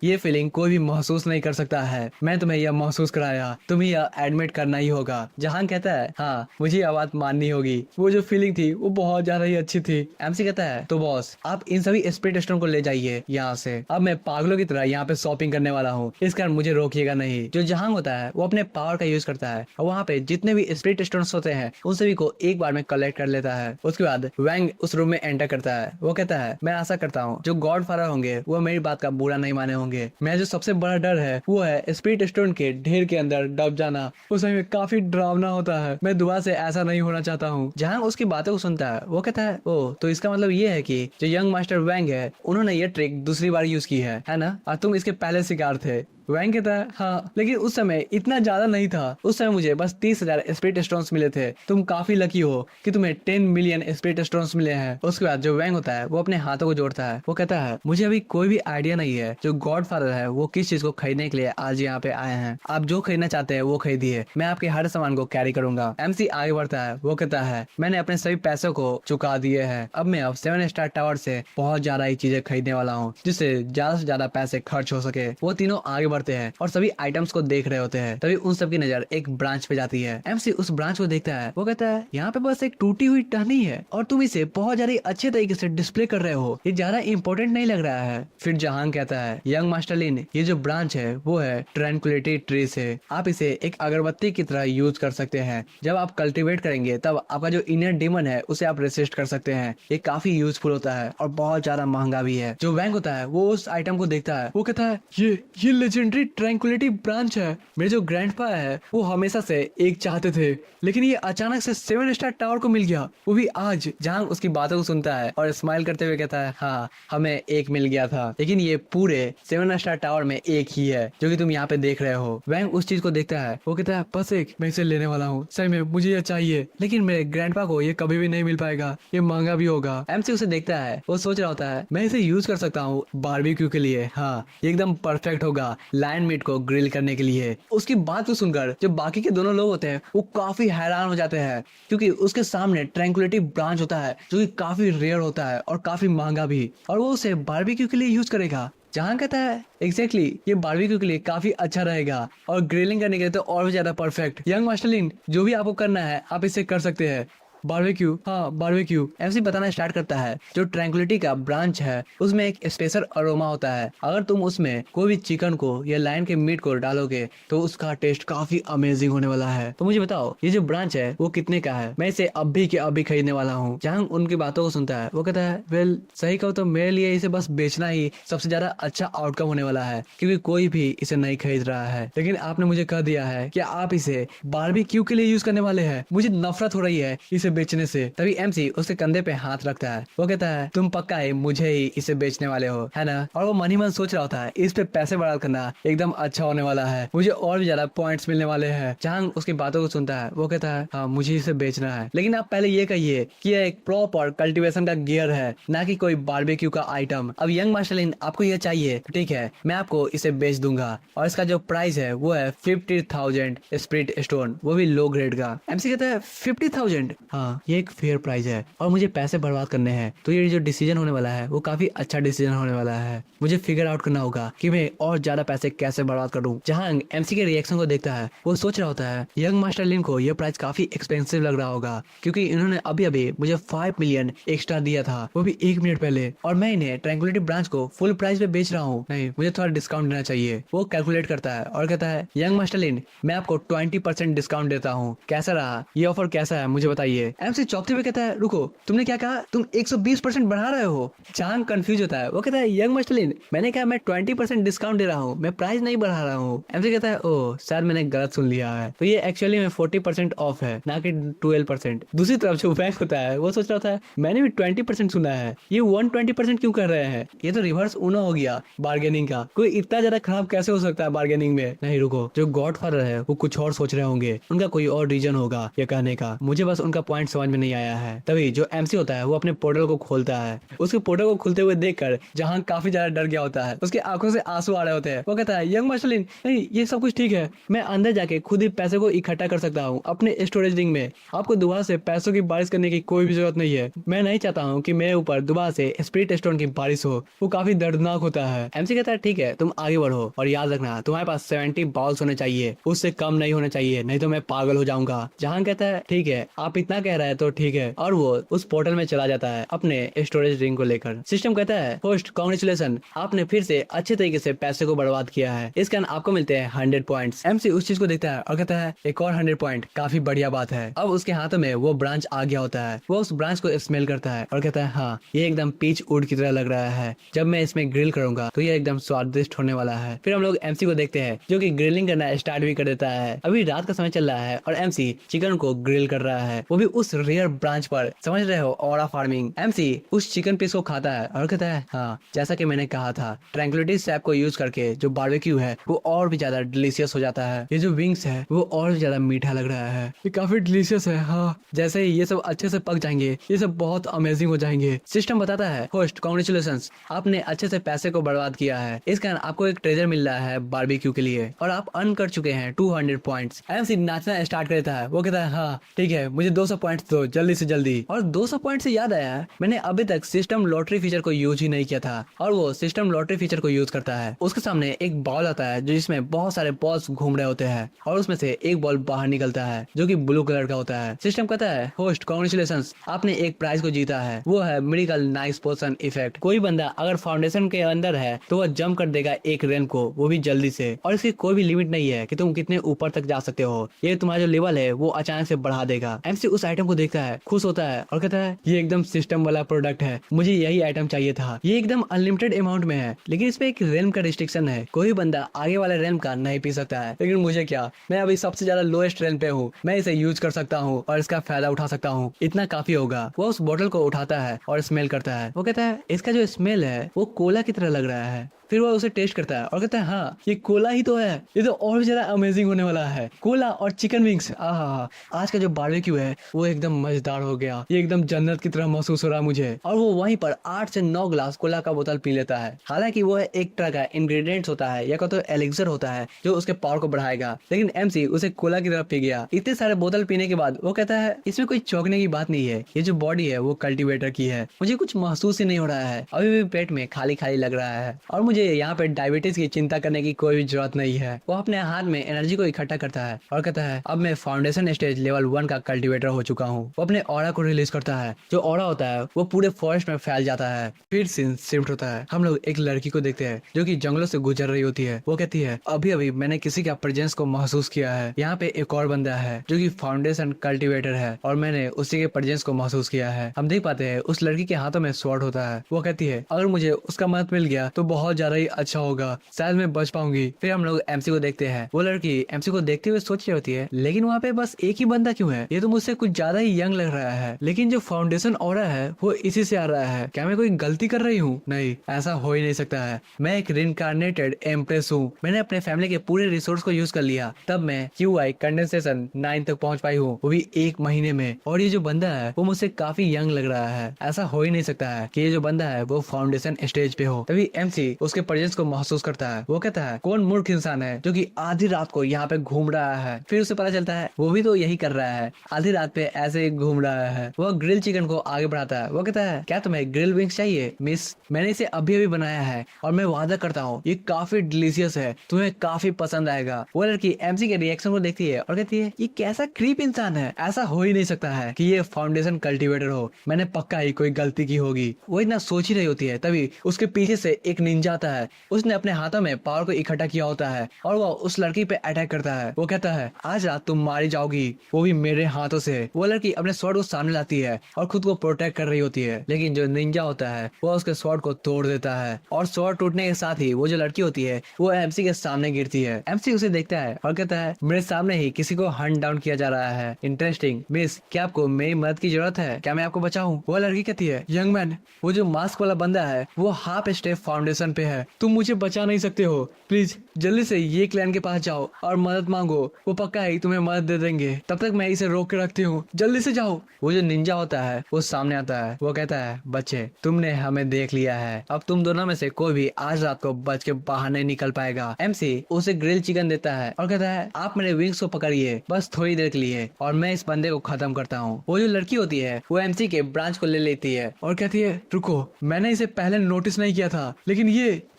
ये फीलिंग कोई भी महसूस नहीं कर सकता है, मैं तुम्हें यह महसूस कराया, तुम्हें यह एडमिट करना ही होगा। जहां कहता है हाँ मुझे यह बात माननी होगी, वो जो फीलिंग थी वो बहुत ज्यादा ही अच्छी थी। एमसी कहता है तो बॉस आप इन सभी स्पिरिट स्टोन को ले जाइए यहाँ से, अब मैं पागलों की तरह यहाँ पे शॉपिंग करने वाला हूँ, इस कारण मुझे रोकिएगा नहीं। जो जहां होता है वो अपने पावर का यूज करता है और वहाँ पे जितने भी स्पिरिट स्टोन होते हैं उन सभी को एक बार में कलेक्ट कर लेता है। उसके बाद वैंग उस रूम में एंटर करता है। वो कहता है मैं आशा करता हूँ जो गॉड फादर होंगे वो मेरी बात का बुरा नहीं माने होंगे। मैं जो सबसे बड़ा डर है वो है स्पिरिट स्टोन के ढेर के अंदर दब जाना, उस समय काफी डरावना होता है। मैं दोबारा से ऐसा नहीं होना चाहता हूँ। जहां उसकी बातों को सुनता है वो कहता है ओ तो इसका मतलब ये है कि जो यंग मास्टर वैंग है उन्होंने ये ट्रिक दूसरी बार यूज की है ना? और तुम इसके पहले शिकार थे। वैंग कहता है हाँ, लेकिन उस समय इतना ज्यादा नहीं था, उस समय मुझे बस 30,000 स्पिरिट स्टोन्स मिले थे। तुम काफी लकी हो कि तुम्हें 10 मिलियन स्पिरिट स्टोन्स मिले हैं। उसके बाद जो वैंग होता है वो अपने हाथों को जोड़ता है। वो कहता है मुझे अभी कोई भी आइडिया नहीं है जो गॉड फादर है वो किस चीज को खरीदने के लिए आज यहाँ पे आए हैं। आप जो खरीदना चाहते हैं वो खरीदिए, मैं आपके हर सामान को कैरी करूंगा। एमसी आगे बढ़ता है। वो कहता है मैंने अपने सभी पैसों को चुका दिए हैं, अब मैं 7 स्टार टावर से बहुत ज्यादा ही चीजें खरीदने वाला हूँ जिससे ज्यादा से ज्यादा पैसे खर्च हो सके। वो तीनों आगे बढ़ते हैं और सभी आइटम्स को देख रहे होते हैं। तभी उन सब की नजर एक ब्रांच पे जाती है। एमसी उस ब्रांच को देखता है। वो कहता है यहाँ पे बस एक टूटी हुई टहनी है और तुम इसे बहुत ज्यादा अच्छे तरीके से डिस्प्ले कर रहे हो, ये ज्यादा इंपॉर्टेंट नहीं लग रहा है। फिर जहां कहता है यंग मास्टर लिन ये जो ब्रांच है वो है ट्रैंक्विलिटी ट्री से, आप इसे एक अगरबत्ती की तरह यूज कर सकते हैं। जब आप कल्टीवेट करेंगे तब आपका जो इनर डेमन है उसे आप रेसिस्ट कर सकते हैं। ये काफी यूजफुल होता है और बहुत ज्यादा महंगा भी है। जो वैंग होता है वो उस आइटम को देखता है। वो कहता है ये लेजेंडरी ट्रैंक्विलिटी ब्रांच है, मेरे जो ग्रैंडपा है वो हमेशा से एक चाहते थे, लेकिन ये अचानक से 7 स्टार टावर को मिल गया, वो भी आज। जहां उसकी बातों को सुनता है और स्माइल करते हुए कहता है हाँ हमें एक मिल गया था, लेकिन ये पूरे 7 स्टार टावर में एक ही है जो कि तुम यहाँ पे देख रहे हो। वैंग उस चीज को देखता है। वो कहता है बस एक, मैं इसे लेने वाला हूँ, सही में मुझे ये चाहिए, लेकिन मेरे ग्रैंडपा को ये कभी भी नहीं मिल पाएगा, ये महंगा भी होगा। एमसी उसे देखता है। वो सोच रहा होता है मैं इसे यूज कर सकता हूँ बारबेक्यू के लिए, हाँ ये एकदम परफेक्ट होगा लायन मीट को ग्रिल करने के लिए। उसकी बात को सुनकर जो बाकी के दोनों लोग होते हैं वो काफी हैरान हो जाते हैं, क्योंकि उसके सामने ट्रैंक्विलिटी ब्रांच होता है जो कि काफी रेयर होता है और काफी महंगा भी, और वो उसे बारबेक्यू के लिए यूज करेगा। जहाँ कहता है एग्जैक्टली ये बारबेक्यू के लिए काफी अच्छा रहेगा और ग्रिलिंग करने के लिए तो और भी ज्यादा परफेक्ट। यंग मास्टरलिन, जो भी आपको करना है आप इसे कर सकते हैं। बारबेक्यू, हाँ बारबेक्यू, एमसी बताना स्टार्ट करता है। जो ट्रैंक्विलिटी का ब्रांच है उसमें एक स्पेशल अरोमा होता है। अगर तुम उसमें कोई भी चिकन को या लायन के मीट को डालोगे तो उसका टेस्ट काफी अमेजिंग होने वाला है। तो मुझे बताओ ये जो ब्रांच है वो कितने का है? मैं इसे अभी के अभी खरीदने वाला हूँ। जहां उनकी बातों को सुनता है वो कहता है वेल सही कहो तो मेरे लिए इसे बस बेचना ही सबसे ज्यादा अच्छा आउटकम होने वाला है, क्योंकि कोई भी इसे नहीं खरीद रहा है। लेकिन आपने मुझे कह दिया है कि आप इसे बारबेक्यू के लिए यूज करने वाले हैं। मुझे नफरत हो रही है इसे बेचने से। तभी एमसी उसके कंधे पे हाथ रखता है। वो कहता है तुम पक्का है मुझे ही इसे बेचने वाले हो, है ना? और वो मन ही मन सोच रहा होता है इस पे पैसे बर्बाद करना एकदम अच्छा होने वाला है, मुझे और भी ज्यादा पॉइंट्स मिलने वाले हैं। जहां उसकी बातों को सुनता है वो कहता है हाँ मुझे इसे बेचना है, लेकिन आप पहले ये कहिए कि यह एक प्रॉपर कल्टीवेशन का गियर है, ना कि कोई बारबेक्यू का आइटम। अब यंग मास्टरलिन आपको ये चाहिए तो ठीक है, मैं आपको इसे बेच दूंगा और इसका जो प्राइस है वो है 50,000 स्प्रिट स्टोन, वो भी लो ग्रेड का। एमसी कहता है 50,000? हाँ ये एक फेयर प्राइस है और मुझे पैसे बर्बाद करने हैं, तो ये जो डिसीजन होने वाला है वो काफी अच्छा डिसीजन होने वाला है। मुझे फिगर आउट करना होगा कि मैं और ज्यादा पैसे कैसे बर्बाद करूं। जहां एमसी के रिएक्शन को देखता है वो सोच रहा होता है यंग मास्टरलिन को यह प्राइस काफी एक्सपेंसिव लग रहा होगा, क्योंकि इन्होंने अभी अभी मुझे 5 मिलियन एक्स्ट्रा दिया था, वो भी 1 मिनट पहले, और मैं इन्हें ट्रैंक्विलिटी ब्रांच को फुल प्राइस पे बेच रहा हूँ। नहीं, मुझे थोड़ा डिस्काउंट देना चाहिए। वो कैलकुलेट करता है और कहता है यंग मास्टरलिन मैं आपको 20% डिस्काउंट देता हूँ, कैसा रहा ये ऑफर, कैसा है मुझे बताइए। एमसी चौकते हुए कहता है रुको, तुमने क्या कहा? तुम 120% बढ़ा रहे हो? चांग कंफ्यूज होता है। वो कहता है यंग मास्टरलिन मैंने कहा मैं 20% डिस्काउंट दे रहा हूँ, मैं प्राइस नहीं बढ़ा रहा हूँ। एमसी कहता है ओह शायद मैंने गलत सुन लिया है, तो ये एक्चुअली में 40% ऑफ है, ना कि 12%। दूसरी तरफ जो बैंक होता है वो सोच रहा था मैंने भी 20% सुना है, ये 120% क्यों कर रहे हैं? ये तो रिवर्स ऊनो हो गया बार्गेनिंग का। कोई इतना ज्यादा खराब कैसे हो सकता है बार्गेनिंग में? नहीं रुको, जो गॉडफादर है वो कुछ और सोच रहे होंगे, उनका कोई और रीजन होगा ये कहने का। मुझे बस उनका पॉइंट समझ में नहीं आया है। तभी जो एमसी होता है वो अपने पोर्टल को खोलता है। उसके पोर्टल को खुलते हुए देखकर जहां काफी ज्यादा डर गया होता है, उसके आंखों से आंसू आ रहे होते हैं। वो कहता है यंग मास्टरलिन नहीं ये सब कुछ ठीक है, मैं अंदर जाके खुद ही पैसे को इकट्ठा कर सकता हूँ अपने स्टोरेज रिंग में, आपको दोबारा से पैसों की बारिश करने की कोई भी जरूरत नहीं है। मैं नहीं चाहता हूँ कि मेरे ऊपर दोबारा से स्पिरिट स्टोन की बारिश हो, वो काफी दर्दनाक होता है। एमसी कहता है ठीक है तुम आगे बढ़ो और याद रखना तुम्हारे पास 70 बॉल्स होने चाहिए, उससे कम नहीं होने चाहिए, नहीं तो मैं पागल हो जाऊंगा। जहां कहता है ठीक है आप इतना कह रहे हैं तो ठीक है, और वो उस पोर्टल में चला जाता है अपने स्टोरेज रिंग को लेकर। सिस्टम कहता है होस्ट कांग्रेचुलेशन, आपने फिर से अच्छे तरीके से पैसे को बर्बाद किया है, इस कारण आपको मिलते हैं 100 पॉइंट्स। एमसी उस चीज को देखता है और कहता है एक और 100 पॉइंट, काफी बढ़िया बात है। अब उसके हाथों में वो ब्रांच आ गया होता है। वो उस ब्रांच को स्मेल करता है और कहता है हाँ ये एकदम पीच वुड की तरह लग रहा है, जब मैं इसमें ग्रिल करूंगा तो ये एकदम स्वादिष्ट होने वाला है। फिर हम लोग एमसी को देखते हैं जो कि ग्रिलिंग करना स्टार्ट भी कर देता है। अभी रात का समय चल रहा है और एमसी चिकन को ग्रिल कर रहा है, वो भी उस रेयर ब्रांच पर, समझ रहे हो, ऑरा फार्मिंग। एमसी उस चिकन पीस को खाता है और कहता है हाँ जैसा कि मैंने कहा था, ट्रैंक्विलिटी सैप को यूज करके जो बारबेक्यू है वो और भी ज्यादा डिलीशियस हो जाता है। ये जो विंग्स है वो और भी ज्यादा मीठा लग रहा है, ये काफी डिलीशियस है। हाँ जैसे ही ये सब अच्छे से पक जाएंगे ये सब बहुत अमेजिंग हो जाएंगे। सिस्टम बताता है होस्ट कांग्रेचुलेशंस, आपने अच्छे से पैसे को बर्बाद किया है, इस कारण आपको एक ट्रेजर मिल रहा है बारबेक्यू के लिए और आप अर्न कर चुके हैं 200 पॉइंट्स। एमसी नाचना स्टार्ट कर देता है। वो कहता है हाँ ठीक है मुझे 200 पॉइंट्स दो जल्दी से जल्दी। और 200 पॉइंट से याद आया मैंने अभी तक सिस्टम लॉटरी फीचर को यूज ही नहीं किया था, और वो सिस्टम लॉटरी फीचर को यूज करता है। उसके सामने एक बॉल आता है जो जिसमें बहुत सारे बॉल्स घूम रहे होते हैं और उसमें से एक बॉल बाहर निकलता है जो कि ब्लू कलर का होता है। सिस्टम कहता है होस्ट कांग्रेचुलेशंस, आपने एक प्राइज को जीता है, वो है मेडिकल नाइस पोशन इफेक्ट। कोई बंदा अगर फाउंडेशन के अंदर है तो वह जंप कर देगा एक रैंप को, वो भी जल्दी से, और इसकी कोई भी लिमिट नहीं है कि तुम कितने ऊपर तक जा सकते हो, ये तुम्हारा जो लेवल है वो अचानक से बढ़ा देगा। एमसी उस आइटम को देखता है, खुश होता है और कहता है ये एकदम सिस्टम वाला प्रोडक्ट है, मुझे यही आइटम चाहिए था, ये एकदम अनलिमिटेड अमाउंट में है, लेकिन इसमें एक रेल्म का रिस्ट्रिक्शन है, कोई बंदा आगे वाले रेल्म का नहीं पी सकता है। लेकिन मुझे क्या, मैं अभी सबसे ज्यादा लोएस्ट रेल्म पे हूँ, मैं इसे यूज कर सकता हूँ और इसका फायदा उठा सकता हूँ, इतना काफी होगा। वो उस बोतल को उठाता है और स्मेल करता है। वो कहता है इसका जो स्मेल है वो कोला की तरह लग रहा है। फिर वो उसे टेस्ट करता है और कहता है हाँ ये कोला ही तो है, ये तो और भी ज्यादा अमेजिंग होने वाला है। कोला और चिकन विंग्स, आज का जो बारबेक्यू है वो एकदम मजेदार हो गया, ये एकदम जन्नत की तरह महसूस हो रहा है मुझे। और वो वहीं पर 8 से 9 ग्लास कोला का बोतल पी लेता है। हालांकि वो एक तरह का इंग्रेडिएंट्स होता है या तो एलिक्सर होता है जो उसके पावर को बढ़ाएगा, लेकिन एमसी उसे कोला की तरफ पी गया। इतने सारे बोतल पीने के बाद वो कहता है इसमें कोई चौंकने की बात नहीं है, ये जो बॉडी है वो कल्टीवेटर की है, मुझे कुछ महसूस ही नहीं हो रहा है, अभी भी पेट में खाली खाली लग रहा है और मुझे मुझे यहाँ पे डायबिटीज की चिंता करने की कोई भी जरूरत नहीं है। वो अपने हाथ में एनर्जी को इकट्ठा करता है और कहता है अब मैं फाउंडेशन स्टेज लेवल 1 का कल्टीवेटर हो चुका हूँ। वो अपने ऑरा को रिलीज करता है। जो ऑरा होता है वो पूरे फॉरेस्ट में फैल जाता है। फिर सीन शिफ्ट होता है। हम लोग एक लड़की को देखते हैं जो कि जंगलों से गुजर रही होती है। वो कहती है अभी अभी मैंने किसी का प्रेजेंस को महसूस किया है। यहाँ पे एक और बंदा है जो कि फाउंडेशन कल्टीवेटर है और मैंने उसी के प्रेजेंस को महसूस किया है। हम देख पाते हैं उस लड़की के हाथों में स्वॉर्ड होता है। वो कहती है अगर मुझे उसका मदद मिल गया तो बहुत ज्यादा ही अच्छा होगा, शायद मैं बच पाऊंगी। फिर हम लोग एमसी को देखते हैं। वो लड़की एमसी को देखते हुए सोच रही होती है लेकिन वहाँ पे बस एक ही बंदा क्यों है? ये तो मुझसे कुछ ज्यादा ही यंग लग रहा है। लेकिन जो फाउंडेशन ऑरा है वो इसी से आ रहा है। क्या मैं कोई गलती कर रही हूँ? नहीं, ऐसा हो ही नहीं सकता है। मैं एक रिइंकार्नेटेड एम्प्रेस हूँ। मैंने अपने फैमिली के पूरे रिसोर्स को यूज कर लिया, तब मैं QI कंडेंसेशन 9 तक पहुंच पाई हूँ, वो भी 1 महीने में। और ये जो बंदा है वो मुझसे काफी यंग लग रहा है। ऐसा हो ही नहीं सकता है कि ये जो बंदा है वो फाउंडेशन स्टेज पे हो। तभी एमसी उसके प्रेजेंस को महसूस करता है। वो कहता है कौन मूर्ख इंसान है जो कि आधी रात को यहाँ पे घूम रहा है? फिर उसे पता चलता है वो भी तो यही कर रहा है, आधी रात पे ऐसे ही घूम रहा है। वो ग्रिल चिकन को आगे बढ़ाता है। वो कहता है क्या तुम्हें ग्रिल विंग्स चाहिए मिस? मैंने इसे अभी अभी बनाया है और मैं वादा करता हूँ ये काफी डिलीशियस है, तुम्हें काफी पसंद आएगा। वो लड़की एमसी के रिएक्शन को देखती है और कहती है ये कैसा क्रीप इंसान है? ऐसा हो ही नहीं सकता है कि ये फाउंडेशन कल्टीवेटर हो। मैंने पक्का ही कोई गलती की होगी। वो इतना सोच ही रही होती है तभी उसके पीछे से एक निंजा आता है। उसने अपने हाथों में पावर को इकट्ठा किया होता है और वो उस लड़की पे अटैक करता है। वो कहता है आज रात तुम मारी जाओगी, वो भी मेरे हाथों से। वो लड़की अपने स्वॉर्ड को सामने लाती है और खुद को प्रोटेक्ट कर रही होती है, लेकिन जो निंजा होता है वो उसके स्वॉर्ड को तोड़ देता है और स्वॉर्ड टूटने के साथ ही वो जो लड़की होती है वो एमसी के सामने गिरती है। एमसी उसे देखता है और कहता है मेरे सामने ही किसी को हंट डाउन किया जा रहा है। इंटरेस्टिंग मिस, क्या आपको मेरी मदद की जरूरत है? क्या मैं आपको बचाऊं? वो लड़की कहती है यंग मैन, वो जो मास्क वाला बंदा है वो हाफ स्टेप फाउंडेशन पे है, तुम मुझे बचा नहीं सकते हो। प्लीज जल्दी से ये क्लैन के पास जाओ और मदद मांगो, वो पक्का ही तुम्हें मदद दे देंगे। तब तक मैं इसे रोक के रखती हूँ, जल्दी से जाओ। वो जो निंजा होता है वो सामने आता है। वो कहता है बच्चे तुमने हमें देख लिया है, अब तुम दोनों में से कोई भी आज रात को बच के बाहर नहीं निकल पाएगा। एमसी उसे ग्रिल चिकन देता है और कहता है आप मेरे विंग्स को पकड़िए बस थोड़ी देर के लिए और मैं इस बंदे को खत्म करता हूँ। वो जो लड़की होती है वो एमसी के ब्रांच को ले लेती है और कहती है रुको, मैंने इसे पहले नोटिस नहीं किया था, लेकिन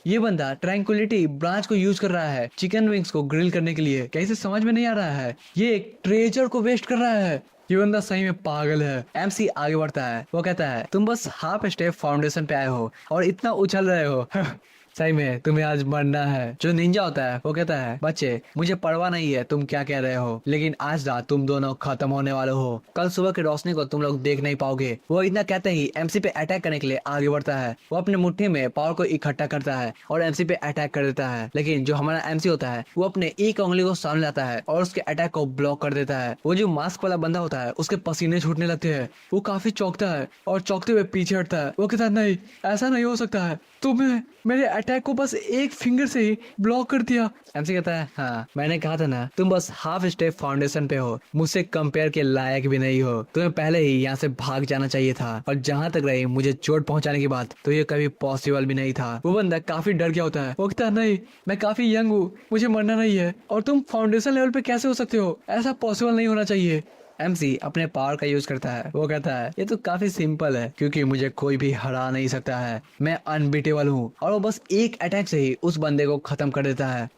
ये बंदा ट्रैंक्विलिटी ब्रांच को यूज कर रहा है चिकन विंग्स को ग्रिल करने के लिए। कैसे समझ में नहीं आ रहा है? ये एक ट्रेजर को वेस्ट कर रहा है। ये बंदा सही में पागल है। एमसी आगे बढ़ता है। वो कहता है तुम बस हाफ स्टेप फाउंडेशन पे आए हो और इतना उछल रहे हो सही में तुम्हें आज मरना है। जो निंजा होता है वो कहता है बच्चे मुझे परवाह नहीं है तुम क्या कह रहे हो, लेकिन आज रात तुम दोनों खत्म होने वाले हो। कल सुबह की रोशनी को तुम लोग देख नहीं पाओगे। वो इतना कहते ही एमसी पे अटैक करने के लिए आगे बढ़ता है। वो अपने मुट्ठी में पावर को इकट्ठा करता है और एमसी पे अटैक कर देता है, लेकिन जो हमारा एमसी होता है वो अपने एक उंगली को सामने लाता है और उसके अटैक को ब्लॉक कर देता है। वो जो मास्क वाला बंदा होता है उसके पसीने छूटने लगते हैं। वो काफी चौंकता है और चौंकते हुए पीछे हटता है। वो कहता है नहीं, ऐसा नहीं हो सकता है, तुमने मेरे अटैक को बस एक फिंगर से ही ब्लॉक कर दिया। एमसी कहता है हाँ मैंने कहा था ना, तुम बस हाफ स्टेप फाउंडेशन पे हो, मुझसे कंपेयर के लायक भी नहीं हो। तुम्हें पहले ही यहाँ से भाग जाना चाहिए था और जहाँ तक रही मुझे चोट पहुंचाने की बात, तो ये कभी पॉसिबल भी नहीं था। वो बंदा काफी डर गया होता है। वो कहता है नहीं, मैं काफी यंग हूँ, मुझे मरना नहीं है और तुम फाउंडेशन लेवल पे कैसे हो सकते हो? ऐसा पॉसिबल नहीं होना चाहिए। एमसी अपने पावर का यूज करता है। वो कहता है ये तो काफी सिंपल है क्योंकि मुझे कोई भी हरा नहीं सकता है, मैं अनबीटेबल हूँ। और वो बस एक अटैक से ही उस बंदे को खत्म कर देता है।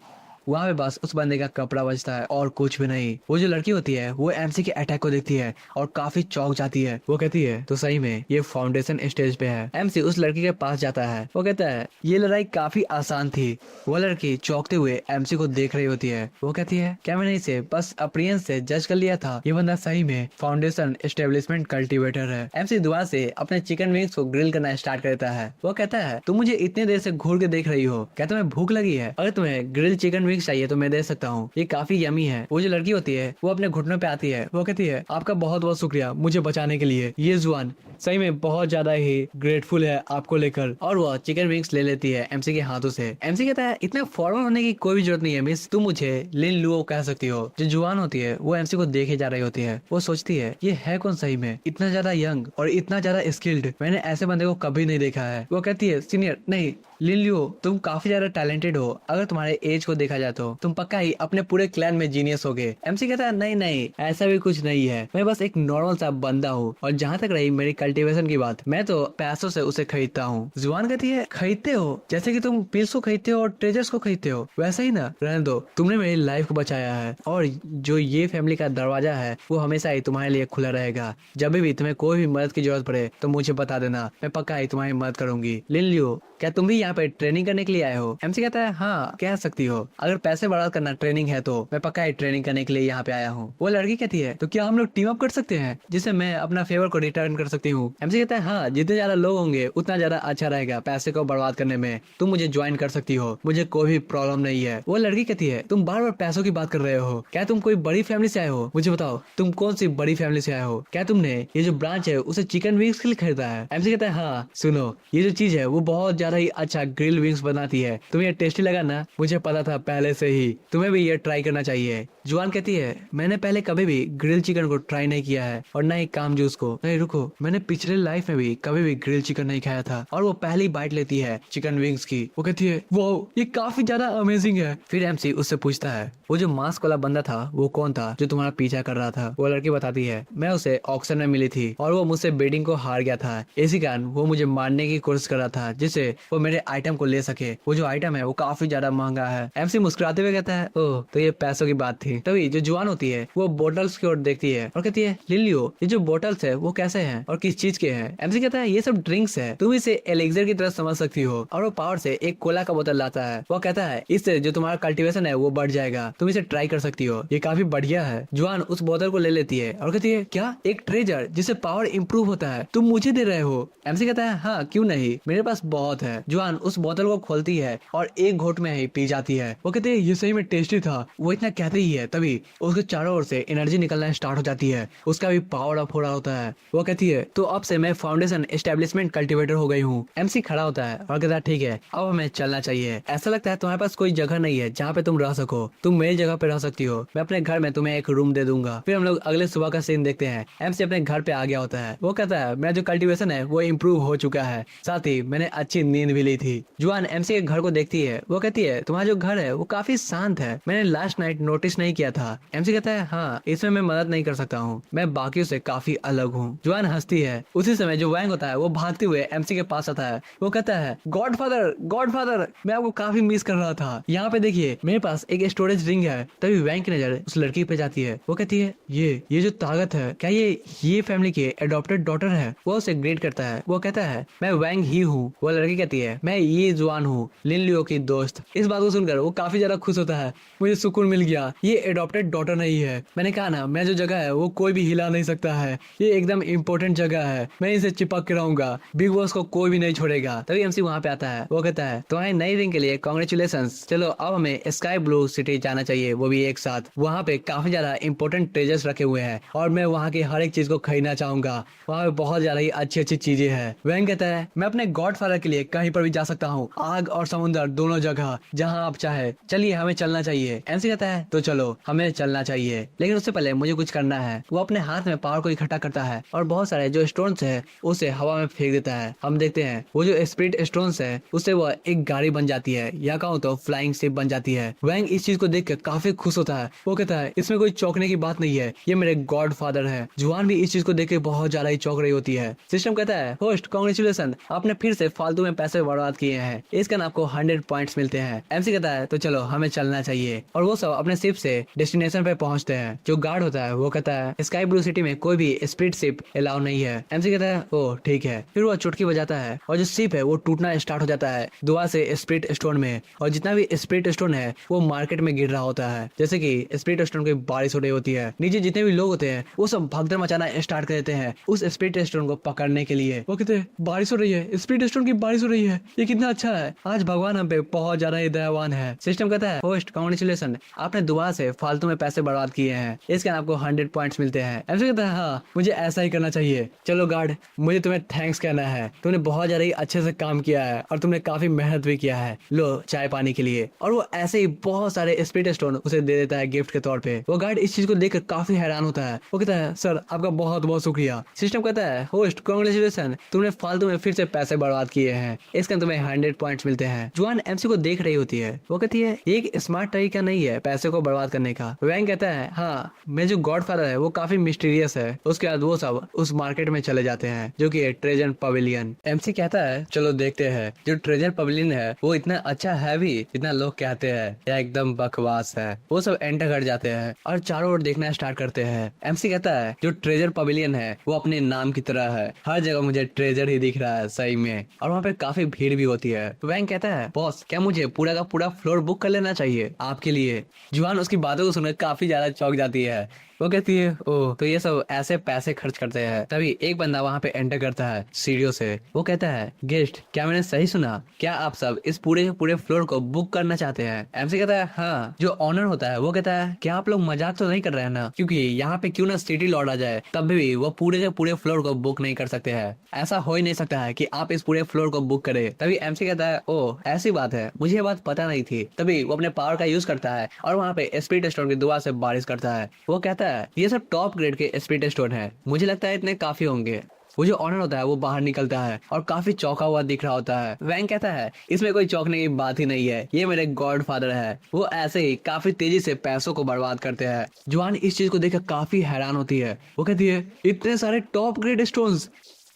वहाँ पे बस उस बंदे का कपड़ा बचता है और कुछ भी नहीं। वो जो लड़की होती है वो एमसी के अटैक को देखती है और काफी चौंक जाती है। वो कहती है तो सही में ये फाउंडेशन स्टेज पे है। एमसी उस लड़की के पास जाता है। वो कहता है ये लड़ाई काफी आसान थी। वो लड़की चौंकते हुए एमसी को देख रही होती है। वो कहती है क्या मैंने इसे बस अपीयरेंस से जज कर लिया था? ये बंदा सही में फाउंडेशन एस्टेब्लिशमेंट कल्टीवेटर है। एमसी दोबारा से अपने चिकन विंग्स को ग्रिल करना स्टार्ट करता है। वो कहता है तुम मुझे इतने देर से घूर के देख रही हो, क्या तुम्हें भूख लगी है? अगर तुम्हें ग्रिल चिकन चाहिए तो मैं दे सकता हूँ, ये काफी यमी है। वो जो लड़की होती है वो अपने घुटनों पे आती है। वो कहती है आपका बहुत बहुत शुक्रिया मुझे बचाने के लिए, ये जुआन सही में बहुत ज्यादा ही ग्रेटफुल है आपको लेकर। और वो चिकन विंग्स ले लेती है एमसी के हाथों से। एमसी कहता है इतना फॉर्मल होने की कोई भी जरूरत नहीं है मिस, तुम मुझे लिन लुओ कह सकती हो। जो जुआन होती है वो एमसी को देखे जा रही होती है। वो सोचती है ये है कौन सही में, इतना ज्यादा यंग और इतना ज्यादा स्किल्ड, मैंने ऐसे बंदे को कभी नहीं देखा है। वो कहती है सीनियर नहीं लिन लुओ, तुम काफी ज्यादा टैलेंटेड हो। अगर तुम्हारे एज को देखा जाए तो तुम पक्का ही अपने पूरे क्लैन में जीनियस होगे। एमसी कहता है नहीं नहीं ऐसा भी कुछ नहीं है, मैं बस एक नॉर्मल सा बंदा हूँ, और जहाँ तक रही मेरी कल्टीवेशन की बात, मैं तो पैसों से उसे खरीदता हूँ। जुआन कहती है खरीदते हो? जैसे कि तुम पिल्स को खरीदते हो और ट्रेजर्स को खरीदते हो वैसा ही ना। रहने दो, तुमने मेरी लाइफ को बचाया है, और जो ये फैमिली का दरवाजा है वो हमेशा ही तुम्हारे लिए खुला रहेगा। जब भी तुम्हें कोई भी मदद की जरूरत पड़े तो मुझे बता देना, मैं पक्का ही तुम्हारी मदद करूंगी। लिन लियो, क्या तुम भी यहाँ पे ट्रेनिंग करने के लिए आए हो? एमसी कहता है हाँ कह सकती हो, अगर पैसे बर्बाद करना ट्रेनिंग है तो मैं पक्का ही ट्रेनिंग करने के लिए यहाँ पे आया हूँ। वो लड़की कहती है तो क्या हम लोग टीम अप कर सकते हैं जिससे मैं अपना फेवर को रिटर्न कर सकती हूँ? एमसी कहता है हाँ, जितने ज्यादा लोग होंगे उतना ज्यादा अच्छा रहेगा पैसे को बर्बाद करने में, तुम मुझे ज्वाइन कर सकती हो, मुझे कोई भी प्रॉब्लम नहीं है। वो लड़की कहती है तुम बार बार पैसों की बात कर रहे हो, क्या तुम कोई बड़ी फैमिली से आए हो? मुझे बताओ तुम कौन सी बड़ी फैमिली से आए हो? क्या तुमने ये जो ब्रांच है उसे चिकन विंग्स के लिए खरीदा है? एमसी कहता है हाँ सुनो, ये जो चीज है वो बहुत ज्यादा ही अच्छा ग्रिल विंग्स बनाती है, तुम्हें ये टेस्टी लगा ना? मुझे पता था पहले से ही, तुम्हें भी ये ट्राई करना चाहिए। जुआन कहती है मैंने पहले कभी भी ग्रिल चिकन को ट्राई नहीं किया है, और ना ही काम जूस को। नहीं रुको, मैंने पिछले लाइफ में भी कभी भी ग्रिल चिकन नहीं खाया था। और वो पहली बाइट लेती है चिकन विंग्स की। वो कहती है वाओ ये काफी ज्यादा अमेजिंग है। फिर एमसी उससे पूछता है वो जो मास्क वाला बंदा था वो कौन था जो तुम्हारा पीछा कर रहा था? वो लड़की बताती है मैं उसे ऑक्शन में मिली थी, और वो मुझसे बेडिंग को हार गया था, इसी कारण वो मुझे मारने की कोशिश कर रहा था जिससे वो मेरे आइटम को ले सके। वो जो आइटम है वो काफी ज्यादा महंगा है। एमसी मुस्कुराते हुए कहता है ओह तो ये पैसों की बात थी। तभी जो जुआन होती है वो बोटल्स की ओर देखती है और कहती है लिलियो ये जो बोटल्स है वो कैसे हैं और किस चीज के हैं? एमसी कहता है ये सब ड्रिंक्स है, तुम इसे एलेक्सर की तरह समझ सकती हो। और वो पावर से एक कोला का बोतल लाता है। वो कहता है इससे जो तुम्हारा कल्टीवेशन है वो बढ़ जाएगा, तुम इसे ट्राई कर सकती हो, ये काफी बढ़िया है। जुआन उस बोतल को ले लेती है और कहती है क्या एक ट्रेजर जिससे पावर इंप्रूव होता है तुम मुझे दे रहे हो? एमसी कहता है हाँ क्यों नहीं, मेरे पास बहुत है। जुआन उस बोतल को खोलती है और एक घोट में ही पी जाती है। वो कहते हैं ये सही में टेस्टी था। वो इतना कहते ही है तभी उसके चारों ओर से एनर्जी निकलना स्टार्ट हो जाती है, उसका भी पावर अप हो रहा होता है। वो कहती है तो अब से मैं फाउंडेशन एस्टेब्लिशमेंट कल्टीवेटर हो गई हूँ। एमसी खड़ा होता है और कहता है ठीक है अब हमें चलना चाहिए। ऐसा लगता है तुम्हारे पास कोई जगह नहीं है जहाँ पे तुम रह सको, तुम मेरी जगह पे रह सकती हो, मैं अपने घर में तुम्हें एक रूम दे दूंगा। फिर हम लोग अगले सुबह का सीन देखते हैं। एमसी अपने घर पे आ गया होता है। वो कहता है मेरा जो कल्टीवेशन है वो इम्प्रूव हो चुका है, साथ ही मैंने अच्छी नींद भी ली थी। जुआन एमसी के घर को देखती है। वो कहती है तुम्हारा जो घर है वो काफी शांत है, मैंने लास्ट नाइट नोटिस नहीं किया था। एमसी कहता है हाँ इसमें मैं मदद नहीं कर सकता हूँ, मैं बाकियों से काफी अलग हूँ। जुआन हंसती है। उसी समय जो वैंग होता है वो भागते हुए एमसी के पास आता है। वो कहता है गॉडफादर मैं आपको काफी मिस कर रहा था, यहाँ पे देखिए मेरे पास एक स्टोरेज रिंग है। तभी वैंग की नजर उस लड़की पे जाती है। वो कहती है ये जो ताकत है क्या ये फैमिली की एडॉप्टेड डॉटर है? वो उसे ग्रेट करता है। वो कहता है मैं वैंग ही हूँ। वो लड़की कहती है मैं ये जुआन हूँ, लिन लियो की दोस्त। इस बात को सुनकर वो काफी ज्यादा खुश होता है। मुझे सुकून मिल गया, ये एडॉप्टेड डॉटर नहीं है। मैंने कहा ना मैं जो जगह है वो कोई भी हिला नहीं सकता है, ये एकदम इम्पोर्टेंट जगह है, मैं इसे चिपक के रहूंगा, बिग बॉस को कोई भी नहीं छोड़ेगा। तभी एमसी वहाँ पे आता है। वो कहता है तुम्हारी नई रिंग के लिए कांग्रेचुलेशंस, चलो अब हमें स्काई ब्लू सिटी जाना चाहिए, वो भी एक साथ। वहाँ पे काफी ज्यादा इंपॉर्टेंट ट्रेजर्स रखे हुए हैं और मैं वहाँ की हर एक चीज को खरीदना चाहूंगा, वहाँ पे बहुत ज्यादा ही अच्छी चीजें हैं। वैंग कहता है मैं अपने गॉडफादर के लिए कहीं पर भी जा सकता हूँ, आग और समुद्र दोनों जगह, जहाँ आप चाहे, चलिए हमें चलना चाहिए। एमसी कहता है तो चलो हमें चलना चाहिए, लेकिन उससे पहले मुझे कुछ करना है। वो अपने हाथ में पावर को इकट्ठा करता है और बहुत सारे जो स्टोन्स है उसे हवा में फेंक देता है। हम देखते हैं वो जो स्पिरिट स्टोन्स है उससे वो एक गाड़ी बन जाती है, या कहूँ तो फ्लाइंग शिप बन जाती है। वैंग इस चीज को देख कर काफी खुश होता है। वो कहता है इसमें कोई चौंकने की बात नहीं है, ये मेरे गॉड फादर है। जुआन भी इस चीज को देख के बहुत ज्यादा ही चौंक रही होती है। सिस्टम कहता है होस्ट कांग्रेचुलेशन, आपने फिर से फालतू में पैसे बर्बाद किए हैं, इसका आपको 100 पॉइंट्स मिलते हैं। एमसी कहता है तो चलो हमें चलना चाहिए, और वो सब अपने शिप से डेस्टिनेशन पे पहुंचते हैं। जो गार्ड होता है वो कहता है स्काई ब्लू सिटी में कोई भी स्पिरिट शिप अलाउ नहीं है। एमसी कहता है ओ ठीक है। फिर वो चुटकी बजाता है और जो शिप है वो टूटना स्टार्ट हो जाता है दुआ से स्पिरिट स्टोन में, और जितना भी स्पिरिट स्टोन है वो मार्केट में गिर रहा होता है, जैसे कि स्पिरिट स्टोन की बारिश हो रही होती है। नीचे जितने भी लोग होते हैं वो सब भगदड़ मचाना स्टार्ट कर देते हैं उस स्पिरिट स्टोन को पकड़ने के लिए। वो कहते हैं बारिश हो रही है, स्पिरिट स्टोन की बारिश हो रही है, ये कितना अच्छा है, आज भगवान हम पे बहुत ज्यादा ही दयावान है। सिस्टम कहता है होस्ट कांग्रेचुलेशन, आपने दोबारा से फालतू में पैसे बर्बाद किए हैं, इसके आपको 100 पॉइंट्स मिलते हैं। एमसी कहता है हाँ मुझे ऐसा ही करना चाहिए। चलो गार्ड मुझे तुम्हें थैंक्स कहना है, तुमने बहुत ज्यादा ही अच्छे से काम किया है और तुमने काफी मेहनत भी किया है, लो चाय पानी के लिए। और वो ऐसे ही बहुत सारे स्पिरिट स्टोन उसे दे देता है गिफ्ट के तौर पे। वो गार्ड इस चीज को देखकर काफी हैरान होता है। वो कहता है सर आपका बहुत बहुत शुक्रिया। सिस्टम कहता है होस्ट कांग्रेचुलेशन, तुमने फालतू में फिर से पैसे बर्बाद किए हैं, इसके तुम्हें 100 पॉइंट्स मिलते हैं। जुआन एमसी को देख रही होती है। वो कहती है ये एक स्मार्ट तरीका नहीं है पैसे को बर्बाद करने का। वैंग कहता है हाँ, मैं जो गॉडफादर है वो काफी मिस्टीरियस है। उसके बाद वो सब उस मार्केट में चले जाते हैं जो कि ट्रेजर पवेलियन। एमसी कहता है चलो देखते हैं जो ट्रेजर पवेलियन है वो इतना अच्छा है भी जितना लोग कहते हैं या एकदम बकवास है। वो सब एंटर कर जाते हैं और चारों ओर देखना स्टार्ट करते हैं। एमसी कहता है जो ट्रेजर पवेलियन है वो अपने नाम की तरह है, हर जगह मुझे ट्रेजर ही दिख रहा है सही में, और वहाँ पे काफी भीड़ भी होती है। वैंग कहता है बॉस क्या मुझे पूरा का पूरा फ्लोर बुक कर लेना चाहिए आपके लिए। जुआन उसकी बातों को सुनकर काफी ज्यादा चौंक जाती है। वो कहती है ओह तो ये सब ऐसे पैसे खर्च करते हैं। तभी एक बंदा वहाँ पे एंटर करता है सीढ़ियों से। वो कहता है गेस्ट क्या मैंने सही सुना, क्या आप सब इस पूरे पूरे फ्लोर को बुक करना चाहते हैं? एमसी कहता है हाँ। जो ऑनर होता है वो कहता है क्या आप लोग मजाक तो नहीं कर रहे हैं ना, क्योंकि यहाँ पे क्यों ना सिटी लॉर्ड आ जाए तब भी वो पूरे के पूरे फ्लोर को बुक नहीं कर सकते हैं। ऐसा हो ही नहीं सकता है कि आप इस पूरे फ्लोर को बुक करें। तभी एमसी कहता है ओह ऐसी बात है, मुझे ये बात पता नहीं थी। तभी वो अपने पावर का यूज करता है और वहाँ पे स्पीड स्टोन की दुआ से बारिश करता है। वो कहता है ये सब टॉप ग्रेड के स्पीड स्टोन है, मुझे लगता है इतने काफी होंगे। वो जो ऑनर होता है वो बाहर निकलता है और काफी चौंका हुआ दिख रहा होता है। वैंग कहता है इसमें कोई चौंकने की बात ही नहीं है, ये मेरे गॉड फादर है, वो ऐसे ही काफी तेजी से पैसों को बर्बाद करते हैं। जुआन इस चीज को देखकर काफी हैरान होती है। वो कहती है इतने सारे टॉप ग्रेड स्टोन्स।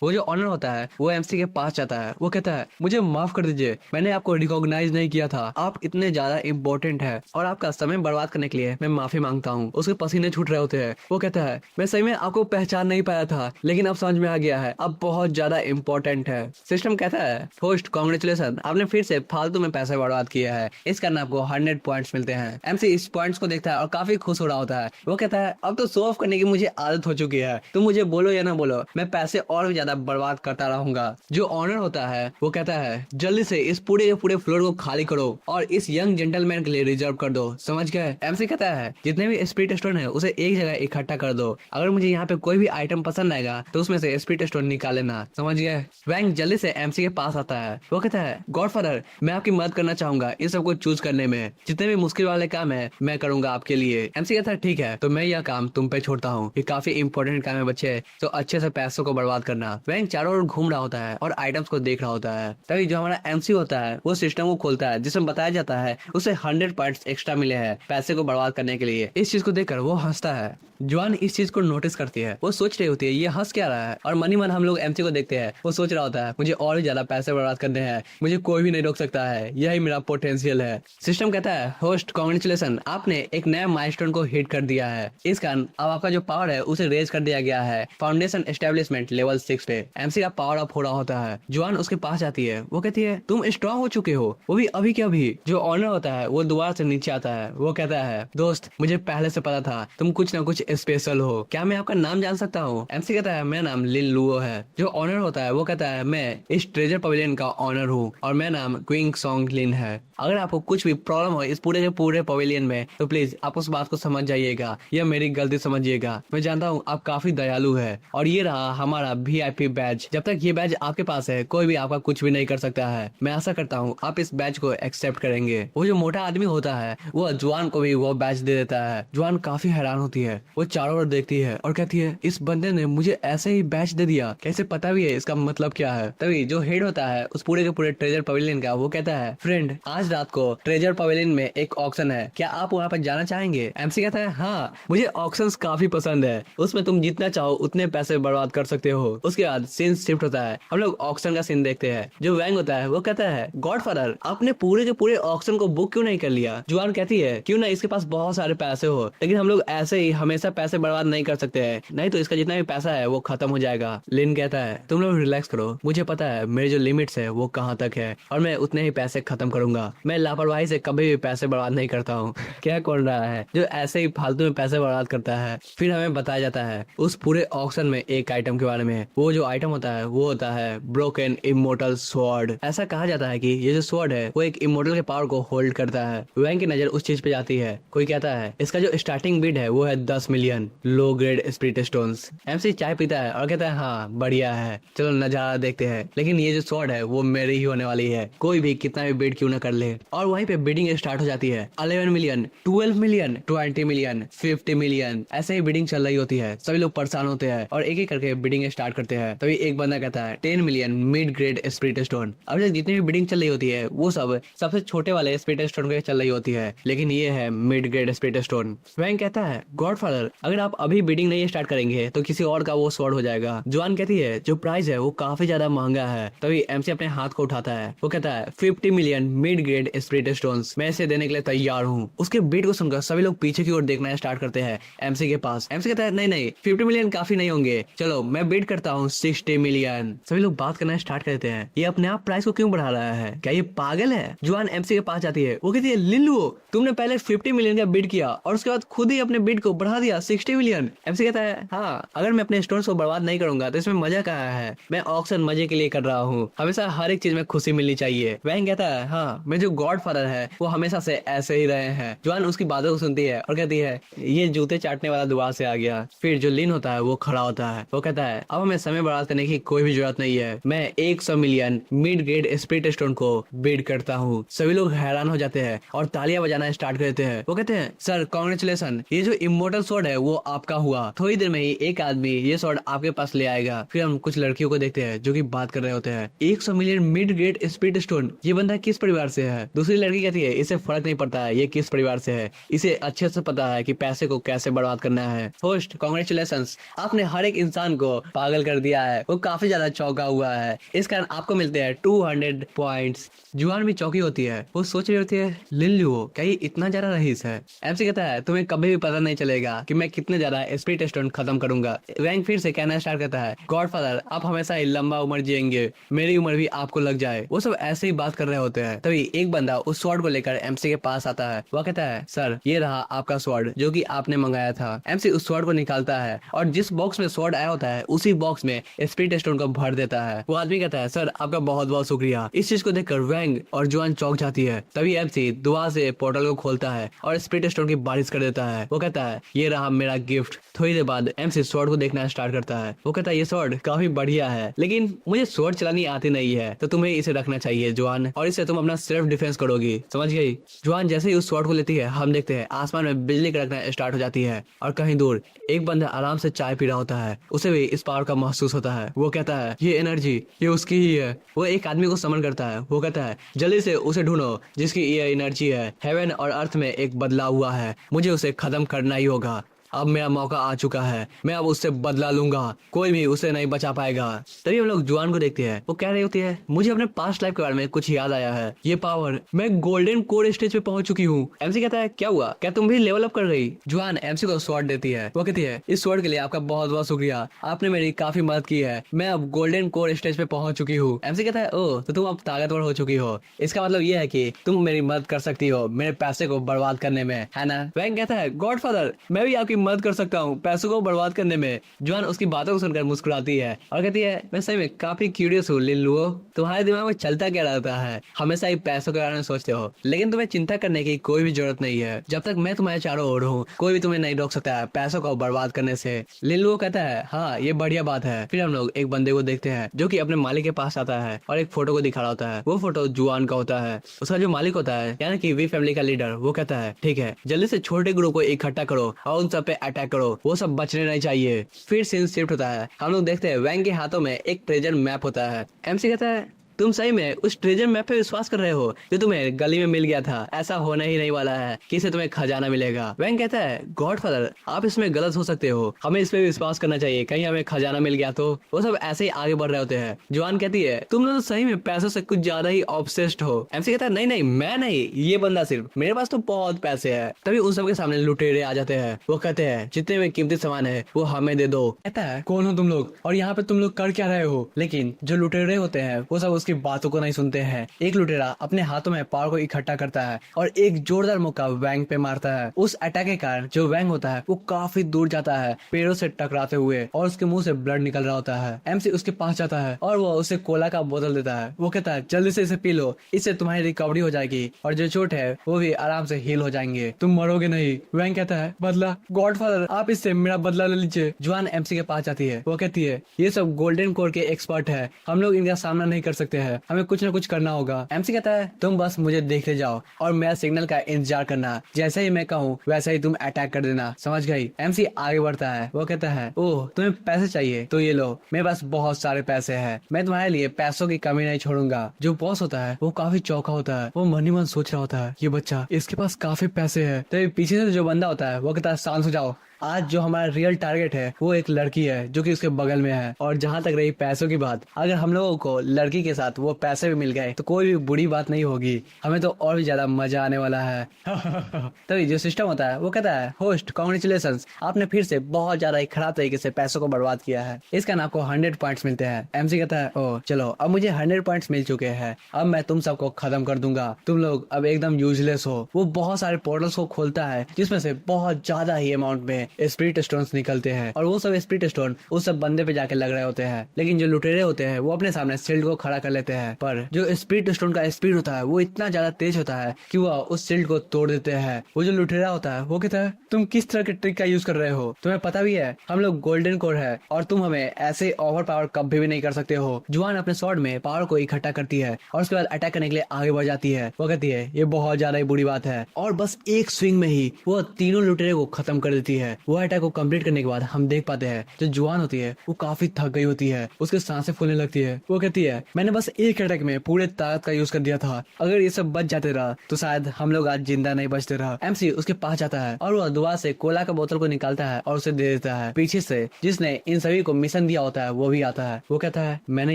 वो जो ऑनर होता है वो एमसी के पास जाता है। वो कहता है मुझे माफ कर दीजिए, मैंने आपको रिकॉग्नाइज नहीं किया था, आप इतने ज्यादा इम्पोर्टेंट है और आपका समय बर्बाद करने के लिए मैं माफी मांगता हूँ। उसके पसीने छूट रहे होते हैं। वो कहता है मैं सही में आपको पहचान नहीं पाया था, लेकिन अब समझ में आ गया है, अब बहुत ज्यादा इम्पोर्टेंट है। सिस्टम कहता है होस्ट कॉन्ग्रेचुलेसन, आपने फिर से फालतू में पैसे बर्बाद किया है, इस कारण आपको 100 पॉइंट्स मिलते हैं। एमसी इस पॉइंट्स को देखता है और काफी खुश हो रहा होता है। वो कहता है अब तो शो ऑफ करने की मुझे आदत हो चुकी है, तुम मुझे बोलो या ना बोलो मैं पैसे और भी ज्यादा बर्बाद करता रहूंगा। जो ऑनर होता है वो कहता है जल्दी से इस पूरे फ्लोर को खाली करो और इस यंग जेंटलमैन के लिए रिजर्व कर दो, समझ गए? एमसी कहता है जितने भी स्पीड स्टोन है उसे एक जगह इकट्ठा कर दो, अगर मुझे यहाँ पे कोई भी आइटम पसंद आएगा तो उसमें से स्पीड स्टोन निकाल लेना, समझ गए? वैंग जल्दी से एमसी के पास आता है। वो कहता है गॉडफादर मैं आपकी मदद करना चाहूंगा इन सबको चूज करने में, जितने भी मुश्किल वाले काम है मैं करूंगा आपके लिए। एमसी कहता है ठीक है तो मैं यह काम तुम पे छोड़ता हूँ, ये काफी इंपॉर्टेंट काम है बच्चे, तो अच्छे से पैसों को बर्बाद करना। वैंग चारों ओर घूम रहा होता है और आइटम्स को देख रहा होता है। तभी जो हमारा एमसी होता है वो सिस्टम को खोलता है जिसमें बताया जाता है उसे 100 पॉइंट्स एक्स्ट्रा मिले हैं पैसे को बर्बाद करने के लिए। इस चीज को देखकर वो हंसता है। जुआन इस चीज को नोटिस करती है। वो सोच रही होती है ये हंस क्या रहा है, और मनी मन हम लोग एमसी को देखते हैं। वो सोच रहा होता है मुझे और भी ज्यादा पैसे बर्बाद करने हैं, मुझे कोई भी नहीं रोक सकता है, यही मेरा पोटेंशियल है। सिस्टम कहता है होस्ट कॉन्ग्रेचुलेसन, आपने एक नया माइलस्टोन को हिट कर दिया है, इस कारण अब आपका जो पावर है उसे रेज कर दिया गया है फाउंडेशन एस्टेब्लिशमेंट लेवल 6 पे। एमसी का पावर अप हो रहा होता है। जुआन उसके पास जाती है। वो कहती है तुम स्ट्रांग हो चुके हो, वो भी अभी के अभी। जो ऑनर होता है वो दोबारा से नीचे आता है। वो कहता है दोस्त मुझे पहले से पता था तुम कुछ ना कुछ स्पेशल हो, क्या मैं आपका नाम जान सकता हूँ? एमसी कहता है मेरा नाम लिन लुओ है। जो ऑनर होता है वो कहता है मैं इस ट्रेजर पवेलियन का ऑनर हूँ और मेरा नाम क्विंग सॉन्ग लिन है। अगर आपको कुछ भी प्रॉब्लम हो इस पूरे के पूरे पवेलियन में तो प्लीज आप उस बात को समझ जाइएगा, यह मेरी गलती समझिएगा। मैं जानता हूँ आप काफी दयालु है। और ये रहा हमारा VIP बैज, जब तक ये बैज आपके पास है कोई भी आपका कुछ भी नहीं कर सकता है। मैं आशा करता हूँ आप इस बैज को एक्सेप्ट करेंगे। वो जो मोटा आदमी होता है वो जुआन को भी वो बैज दे देता है। जुआन काफी हैरान होती है। वो चारों ओर देखती है और कहती है इस बंदे ने मुझे ऐसे ही बैच दे दिया, कैसे पता भी है इसका मतलब क्या है? तभी जो हेड होता है उस पूरे के पूरे ट्रेजर पवेलियन का वो कहता है फ्रेंड आज रात को ट्रेजर पवेलियन में एक ऑक्शन है, क्या आप वहाँ पर जाना चाहेंगे? एमसी कहता है हाँ मुझे ऑक्शंस काफी पसंद है, उसमें तुम जितना चाहो उतने पैसे बर्बाद कर सकते हो। उसके बाद सीन शिफ्ट होता है, हम लोग ऑक्शन का सीन देखते हैं। जो वैंग होता है वो कहता है गॉडफादर आपने पूरे के पूरे ऑक्शन को बुक क्यों नहीं कर लिया? जुआन कहती है क्यों ना इसके पास बहुत सारे पैसे हो, लेकिन हम लोग ऐसे ही हमेशा पैसे बर्बाद नहीं कर सकते हैं, नहीं तो इसका जितना भी पैसा है वो खत्म हो जाएगा। लिन कहता है तुम लोग रिलैक्स करो, मुझे पता है मेरे जो लिमिट्स है वो कहाँ तक है और मैं उतने ही पैसे खत्म करूंगा। मैं लापरवाही से कभी भी पैसे बर्बाद नहीं करता हूँ। क्या कौन रहा है जो ऐसे ही फालतू में पैसे बर्बाद करता है? फिर हमें बताया जाता है उस पूरे ऑक्शन में एक आइटम के बारे में। वो जो आइटम होता है वो होता है ब्रोकन इमोर्टल स्वॉर्ड। ऐसा कहा जाता है कि ये जो स्वॉर्ड है वो एक इमोर्टल के पावर को होल्ड करता है। वैंग की नजर उस चीज पे जाती है। कोई कहता है इसका जो स्टार्टिंग बिड है वो है 10 million low grade spirit stones. MC चाय पीता है और कहता है हाँ बढ़िया है, चलो नजारा देखते हैं, लेकिन ये जो स्वॉर्ड है वो मेरी ही होने वाली है, कोई भी कितना भी बिड क्यों ना कर ले। ले। और वहीं पे बिडिंग स्टार्ट हो जाती है। 11 मिलियन, 12 मिलियन, 20 मिलियन, 50 मिलियन, ऐसे ही बिडिंग चल रही होती है। सभी लोग परेशान होते हैं और एक एक करके बिडिंग स्टार्ट करते हैं। तभी एक बंदा कहता है 10 million mid grade spirit stone. अब तक जितनी भी बिडिंग चल रही होती है वो सब सबसे छोटे वाले स्पिरिट स्टोन के चल रही होती है, लेकिन ये है मिड ग्रेड स्पिरिट स्टोन। वैंग कहता है गॉडफादर अगर आप अभी बिडिंग नहीं स्टार्ट करेंगे तो किसी और का वो स्वॉर्ड हो जाएगा। जोआन कहती है जो प्राइस है वो काफी ज्यादा महंगा है। तभी एमसी अपने हाथ को उठाता है। वो कहता है 50 million mid grade spirit stones, मैं इसे देने के लिए तैयार हूँ। उसके बीट को सुनकर सभी लोग पीछे की ओर देखना स्टार्ट करते हैं एमसी के पास। एमसी कहता है नहीं नहीं 50 मिलियन काफी नहीं होंगे, चलो मैं बीट करता हूँ 60 मिलियन। सभी लोग बात करना स्टार्ट करते हैं ये अपने आप प्राइस को क्यों बढ़ा रहा है, क्या ये पागल है। जोआन एमसी के पास जाती है। वो कहती है लिल्लू तुमने पहले 50 मिलियन का बीट किया और उसके बाद खुद ही अपने बीट को बढ़ा दिया 60 मिलियन। एमसी कहता है हाँ अगर मैं अपने स्टोन्स को बर्बाद नहीं करूंगा तो इसमें मजा कहाँ है, मैं ऑक्शन मजे के लिए कर रहा हूँ, हमेशा हर एक चीज में खुशी मिलनी चाहिए। वैंग कहता है हाँ मैं जो गॉड फादर है वो हमेशा से ऐसे ही रहे हैं। जोआन उसकी बातों को सुनती है और कहती है ये जूते चाटने वाला दुआ से आ गया। फिर जो लिन होता है वो खड़ा होता है। वो कहता है अब हमें समय बर्बाद करने की कोई भी जरूरत नहीं है, मैं 100 million mid grade spirit stone को बीट करता हूँ। सभी लोग हैरान हो जाते हैं और तालियां बजाना स्टार्ट कर देते हैं। वो कहते हैं सर कांग्रेचुलेशन, ये जो इमोर्टल स्वॉर्ड है वो आपका हुआ, थोड़ी देर में ही एक आदमी ये स्वॉर्ड आपके पास ले आएगा। फिर हम कुछ लड़कियों को देखते हैं जो कि बात कर रहे होते हैं। 100 million mid grade spirit stone, ये बंदा किस परिवार से है। दूसरी लड़की कहती है इसे फर्क नहीं पड़ता है ये किस परिवार से है, इसे अच्छे से पता है कि पैसे को कैसे बर्बाद करना है। होस्ट कांग्रेचुलेशंस, आपने हर एक इंसान को पागल कर दिया है। वो काफी ज्यादा चौंका हुआ है, इस कारण आपको मिलते हैं 200 पॉइंट्स। जुआन भी चौकी होती है। वो सोच रही होती है लिल्लू क्या ये इतना ज्यादा रईस है। एमसी कहता है तुम्हें कभी भी पता नहीं चलेगा कि मैं कितने ज्यादा स्पिरिट स्टोन खत्म करूंगा। वैंग फिर से कहना स्टार्ट करता है गॉडफादर आप हमेशा ही लंबा उम्र जिएंगे, मेरी उम्र भी आपको लग जाए। वो सब ऐसे ही बात कर रहे होते हैं। तभी एक बंदा उस स्वॉर्ड को लेकर एमसी के पास आता है। वो कहता है सर ये रहा आपका स्वॉर्ड जो कि आपने मंगाया था। एमसी उस स्वॉर्ड को निकालता है और जिस बॉक्स में स्वॉर्ड आया होता है उसी बॉक्स में स्पिरिट स्टोन को भर देता है। वो आदमी कहता है सर आपका बहुत बहुत शुक्रिया। इस चीज को देखकर वैंग और जुआन चौंक जाती है। तभी एमसी दुआ से पोर्टल को खोलता है और स्पिरिट स्टोन की बारिश कर देता है। वो कहता है ये रहा मेरा गिफ्ट। थोड़ी देर बाद एमसी स्वॉर्ड को देखना स्टार्ट करता है। वो कहता है ये स्वॉर्ड काफी बढ़िया है लेकिन मुझे स्वॉर्ड चलानी आती नहीं है, तो तुम्हें इसे रखना चाहिए जुआन, और इससे तुम अपना सेल्फ डिफेंस करोगी, समझ गई। जुआन जैसे ही उस स्वॉर्ड को लेती है हम देखते हैं आसमान में बिजली कड़कना स्टार्ट हो जाती है और कहीं दूर एक बंदा आराम से चाय पी रहा होता है। उसे भी इस पावर का महसूस होता है। वो कहता है ये एनर्जी ये उसकी ही है। वो एक आदमी को समन करता है। वो कहता है जल्दी से उसे ढूंढो जिसकी ये एनर्जी है। हेवन और अर्थ में एक बदलाव हुआ है, मुझे उसे खत्म करना ही होगा। अब मेरा मौका आ चुका है, मैं अब उससे बदला लूंगा, कोई भी उसे नहीं बचा पाएगा। तभी हम लोग जुआन को देखते हैं। वो कह रही होती है मुझे अपने पास्ट लाइफ के बारे में कुछ याद आया है, ये पावर मैं गोल्डन कोर स्टेज पे पहुंच चुकी हूँ। एमसी कहता है क्या हुआ, क्या तुम भी लेवल अप कर गई। जुआन एमसी को स्वॉर्ड देती है। वो कहती है इस स्वॉर्ड के लिए आपका बहुत बहुत शुक्रिया, आपने मेरी काफी मदद की है, मैं अब गोल्डन कोर स्टेज पे पहुंच चुकी हूँ। एमसी कहता है ओ तो तुम अब ताकतवर हो चुकी हो, इसका मतलब ये है कि तुम मेरी मदद कर सकती हो मेरे पैसे को बर्बाद करने में, है ना। वैंग कहता है गॉडफादर मैं भी आपकी मदद कर सकता हूँ पैसों को बर्बाद करने में। जुआन उसकी बातों को सुनकर मुस्कुराती है और कहती है मैं सही में काफी क्यूरियस हूँ लिल्लू, तुम्हारे दिमाग में चलता क्या रहता है, हमेशा ही पैसों के बारे में सोचते हो, लेकिन तुम्हें चिंता करने की कोई भी जरूरत नहीं है, जब तक मैं तुम्हारे चारों ओर हूँ कोई भी तुम्हें नहीं रोक सकता है पैसों को बर्बाद करने से। लिल्लू कहता है हाँ ये बढ़िया बात है। फिर हम लोग एक बंदे को देखते हैं जो कि अपने मालिक के पास आता है और एक फोटो को दिखा रहा होता है। वो फोटो जुआन का होता है। उसका जो मालिक होता है यानी कि वी फैमिली का लीडर, वो कहता है ठीक है जल्दी से छोटे ग्रुप को इकट्ठा करो और उन सब पे अटैक करो, वो सब बचने नहीं चाहिए। फिर सीन शिफ्ट होता है। हम लोग देखते हैं वैंग के हाथों में एक ट्रेजर मैप होता है। एमसी कहता है तुम सही में उस ट्रेजर मैप पे विश्वास कर रहे हो जो तुम्हें गली में मिल गया था, ऐसा होने ही नहीं वाला है कि इससे तुम्हें खजाना मिलेगा। वैंग कहता है गॉडफादर आप इसमें गलत हो सकते हो, हमें इस पे विश्वास करना चाहिए, कहीं हमें खजाना मिल गया तो। वो सब ऐसे ही आगे बढ़ रहे होते हैं। जुआन कहती है तुम लोग तो सही में पैसों से कुछ ज्यादा ही ऑब्सेस्ड हो। एमसी कहता है नहीं नहीं मैं नहीं, ये बंदा सिर्फ, मेरे पास तो बहुत पैसे है। तभी उन सबके सामने लुटेरे आ जाते हैं। वो कहते हैं जितने में कीमती सामान है वो हमें दे दो। कहता है कौन हो तुम लोग और यहाँ पे तुम लोग कर क्या रहे हो। लेकिन जो लुटेरे होते हैं वो सब उसकी बातों को नहीं सुनते हैं। एक लुटेरा अपने हाथों में पावर को इकट्ठा करता है और एक जोरदार मुक्का वैंग पे मारता है। उस अटैक के कारण जो वैंग होता है वो काफी दूर जाता है पेड़ों से टकराते हुए और उसके मुंह से ब्लड निकल रहा होता है। एमसी उसके पास जाता है और वो उसे कोला का बोतल देता है। वो कहता है जल्दी से इसे पी लो, इससे तुम्हारी रिकवरी हो जाएगी और जो चोट है वो भी आराम से हील हो जाएंगे, तुम मरोगे नहीं। वैंग कहता है बदला, गॉडफादर आप इससे मेरा बदला ले लीजिए। जुआन एमसी के पास जाती है। वो कहती है ये सब गोल्डन कोर के एक्सपर्ट है, हम लोग इनका सामना नहीं कर सकते सकते हैं, हमें कुछ ना कुछ करना होगा। एमसी कहता है तुम बस मुझे देखते जाओ और मेरा सिग्नल का इंतजार करना, जैसे ही मैं कहूँ वैसे ही तुम अटैक कर देना, समझ गई। एमसी आगे बढ़ता है, वो कहता है ओह तुम्हें पैसे चाहिए तो ये लो, मेरे पास बहुत सारे पैसे हैं, मैं तुम्हारे लिए पैसों की कमी नहीं छोड़ूंगा। जो बॉस होता है वो काफी चौंका होता है, वो मन ही मन सोच रहा होता है ये बच्चा इसके पास काफी पैसे है। तो पीछे से जो बंदा होता है वो कहता है शांत हो जाओ, आज जो हमारा रियल टारगेट है वो एक लड़की है जो कि उसके बगल में है, और जहाँ तक रही पैसों की बात, अगर हम लोगों को लड़की के साथ वो पैसे भी मिल गए तो कोई भी बुरी बात नहीं होगी, हमें तो और भी ज्यादा मजा आने वाला है। तभी जो सिस्टम होता है वो कहता है होस्ट कॉन्ग्रेचुलेशंस, आपने फिर से बहुत ज्यादा ही खराब तरीके से पैसों को बर्बाद किया है, इसका ना आपको 100 पॉइंट्स मिलते हैं। एमसी कहता है ओह चलो अब मुझे 100 पॉइंट्स मिल चुके हैं, अब मैं तुम सबको खत्म कर दूंगा, तुम लोग अब एकदम यूजलेस हो। वो बहुत सारे पोर्टल्स को खोलता है जिसमें से बहुत ज्यादा ही अमाउंट में स्पिरिट स्टोन्स निकलते हैं, और वो सब स्पिरिट स्टोन उस सब बंदे पे जाके लग रहे होते हैं, लेकिन जो लुटेरे होते हैं वो अपने सामने शील्ड को खड़ा कर लेते हैं, पर जो स्पिरिट स्टोन का स्पीड होता है वो इतना ज्यादा तेज होता है कि वो उस शील्ड को तोड़ देते हैं। वो जो लुटेरा होता है वो कहता है तुम किस तरह के ट्रिक का यूज कर रहे हो, तुम्हें पता भी है हम लोग गोल्डन कोर है और तुम हमें ऐसे ओवर पावर कभी भी नहीं कर सकते हो। जुआन अपने स्वॉर्ड में पावर को इकट्ठा करती है और उसके बाद अटैक करने के लिए आगे बढ़ जाती है। वो कहती है ये बहुत ज्यादा ही बुरी बात है, और बस एक स्विंग में ही वो तीनों लुटेरे को खत्म कर देती है। वो अटैक को कंप्लीट करने के बाद हम देख पाते हैं जो जुआन होती है वो काफी थक गई होती है, उसके सांसें फूलने लगती है। वो कहती है मैंने बस एक अटैक में पूरे ताकत का यूज कर दिया था, अगर ये सब बच जाते रहा तो शायद हम लोग आज जिंदा नहीं बचते रहा। एमसी उसके पास जाता है और वो दुआ से कोला का बोतल को निकालता है और उसे दे देता है। पीछे से जिसने इन सभी को मिशन दिया होता है वो भी आता है। वो कहता है मैंने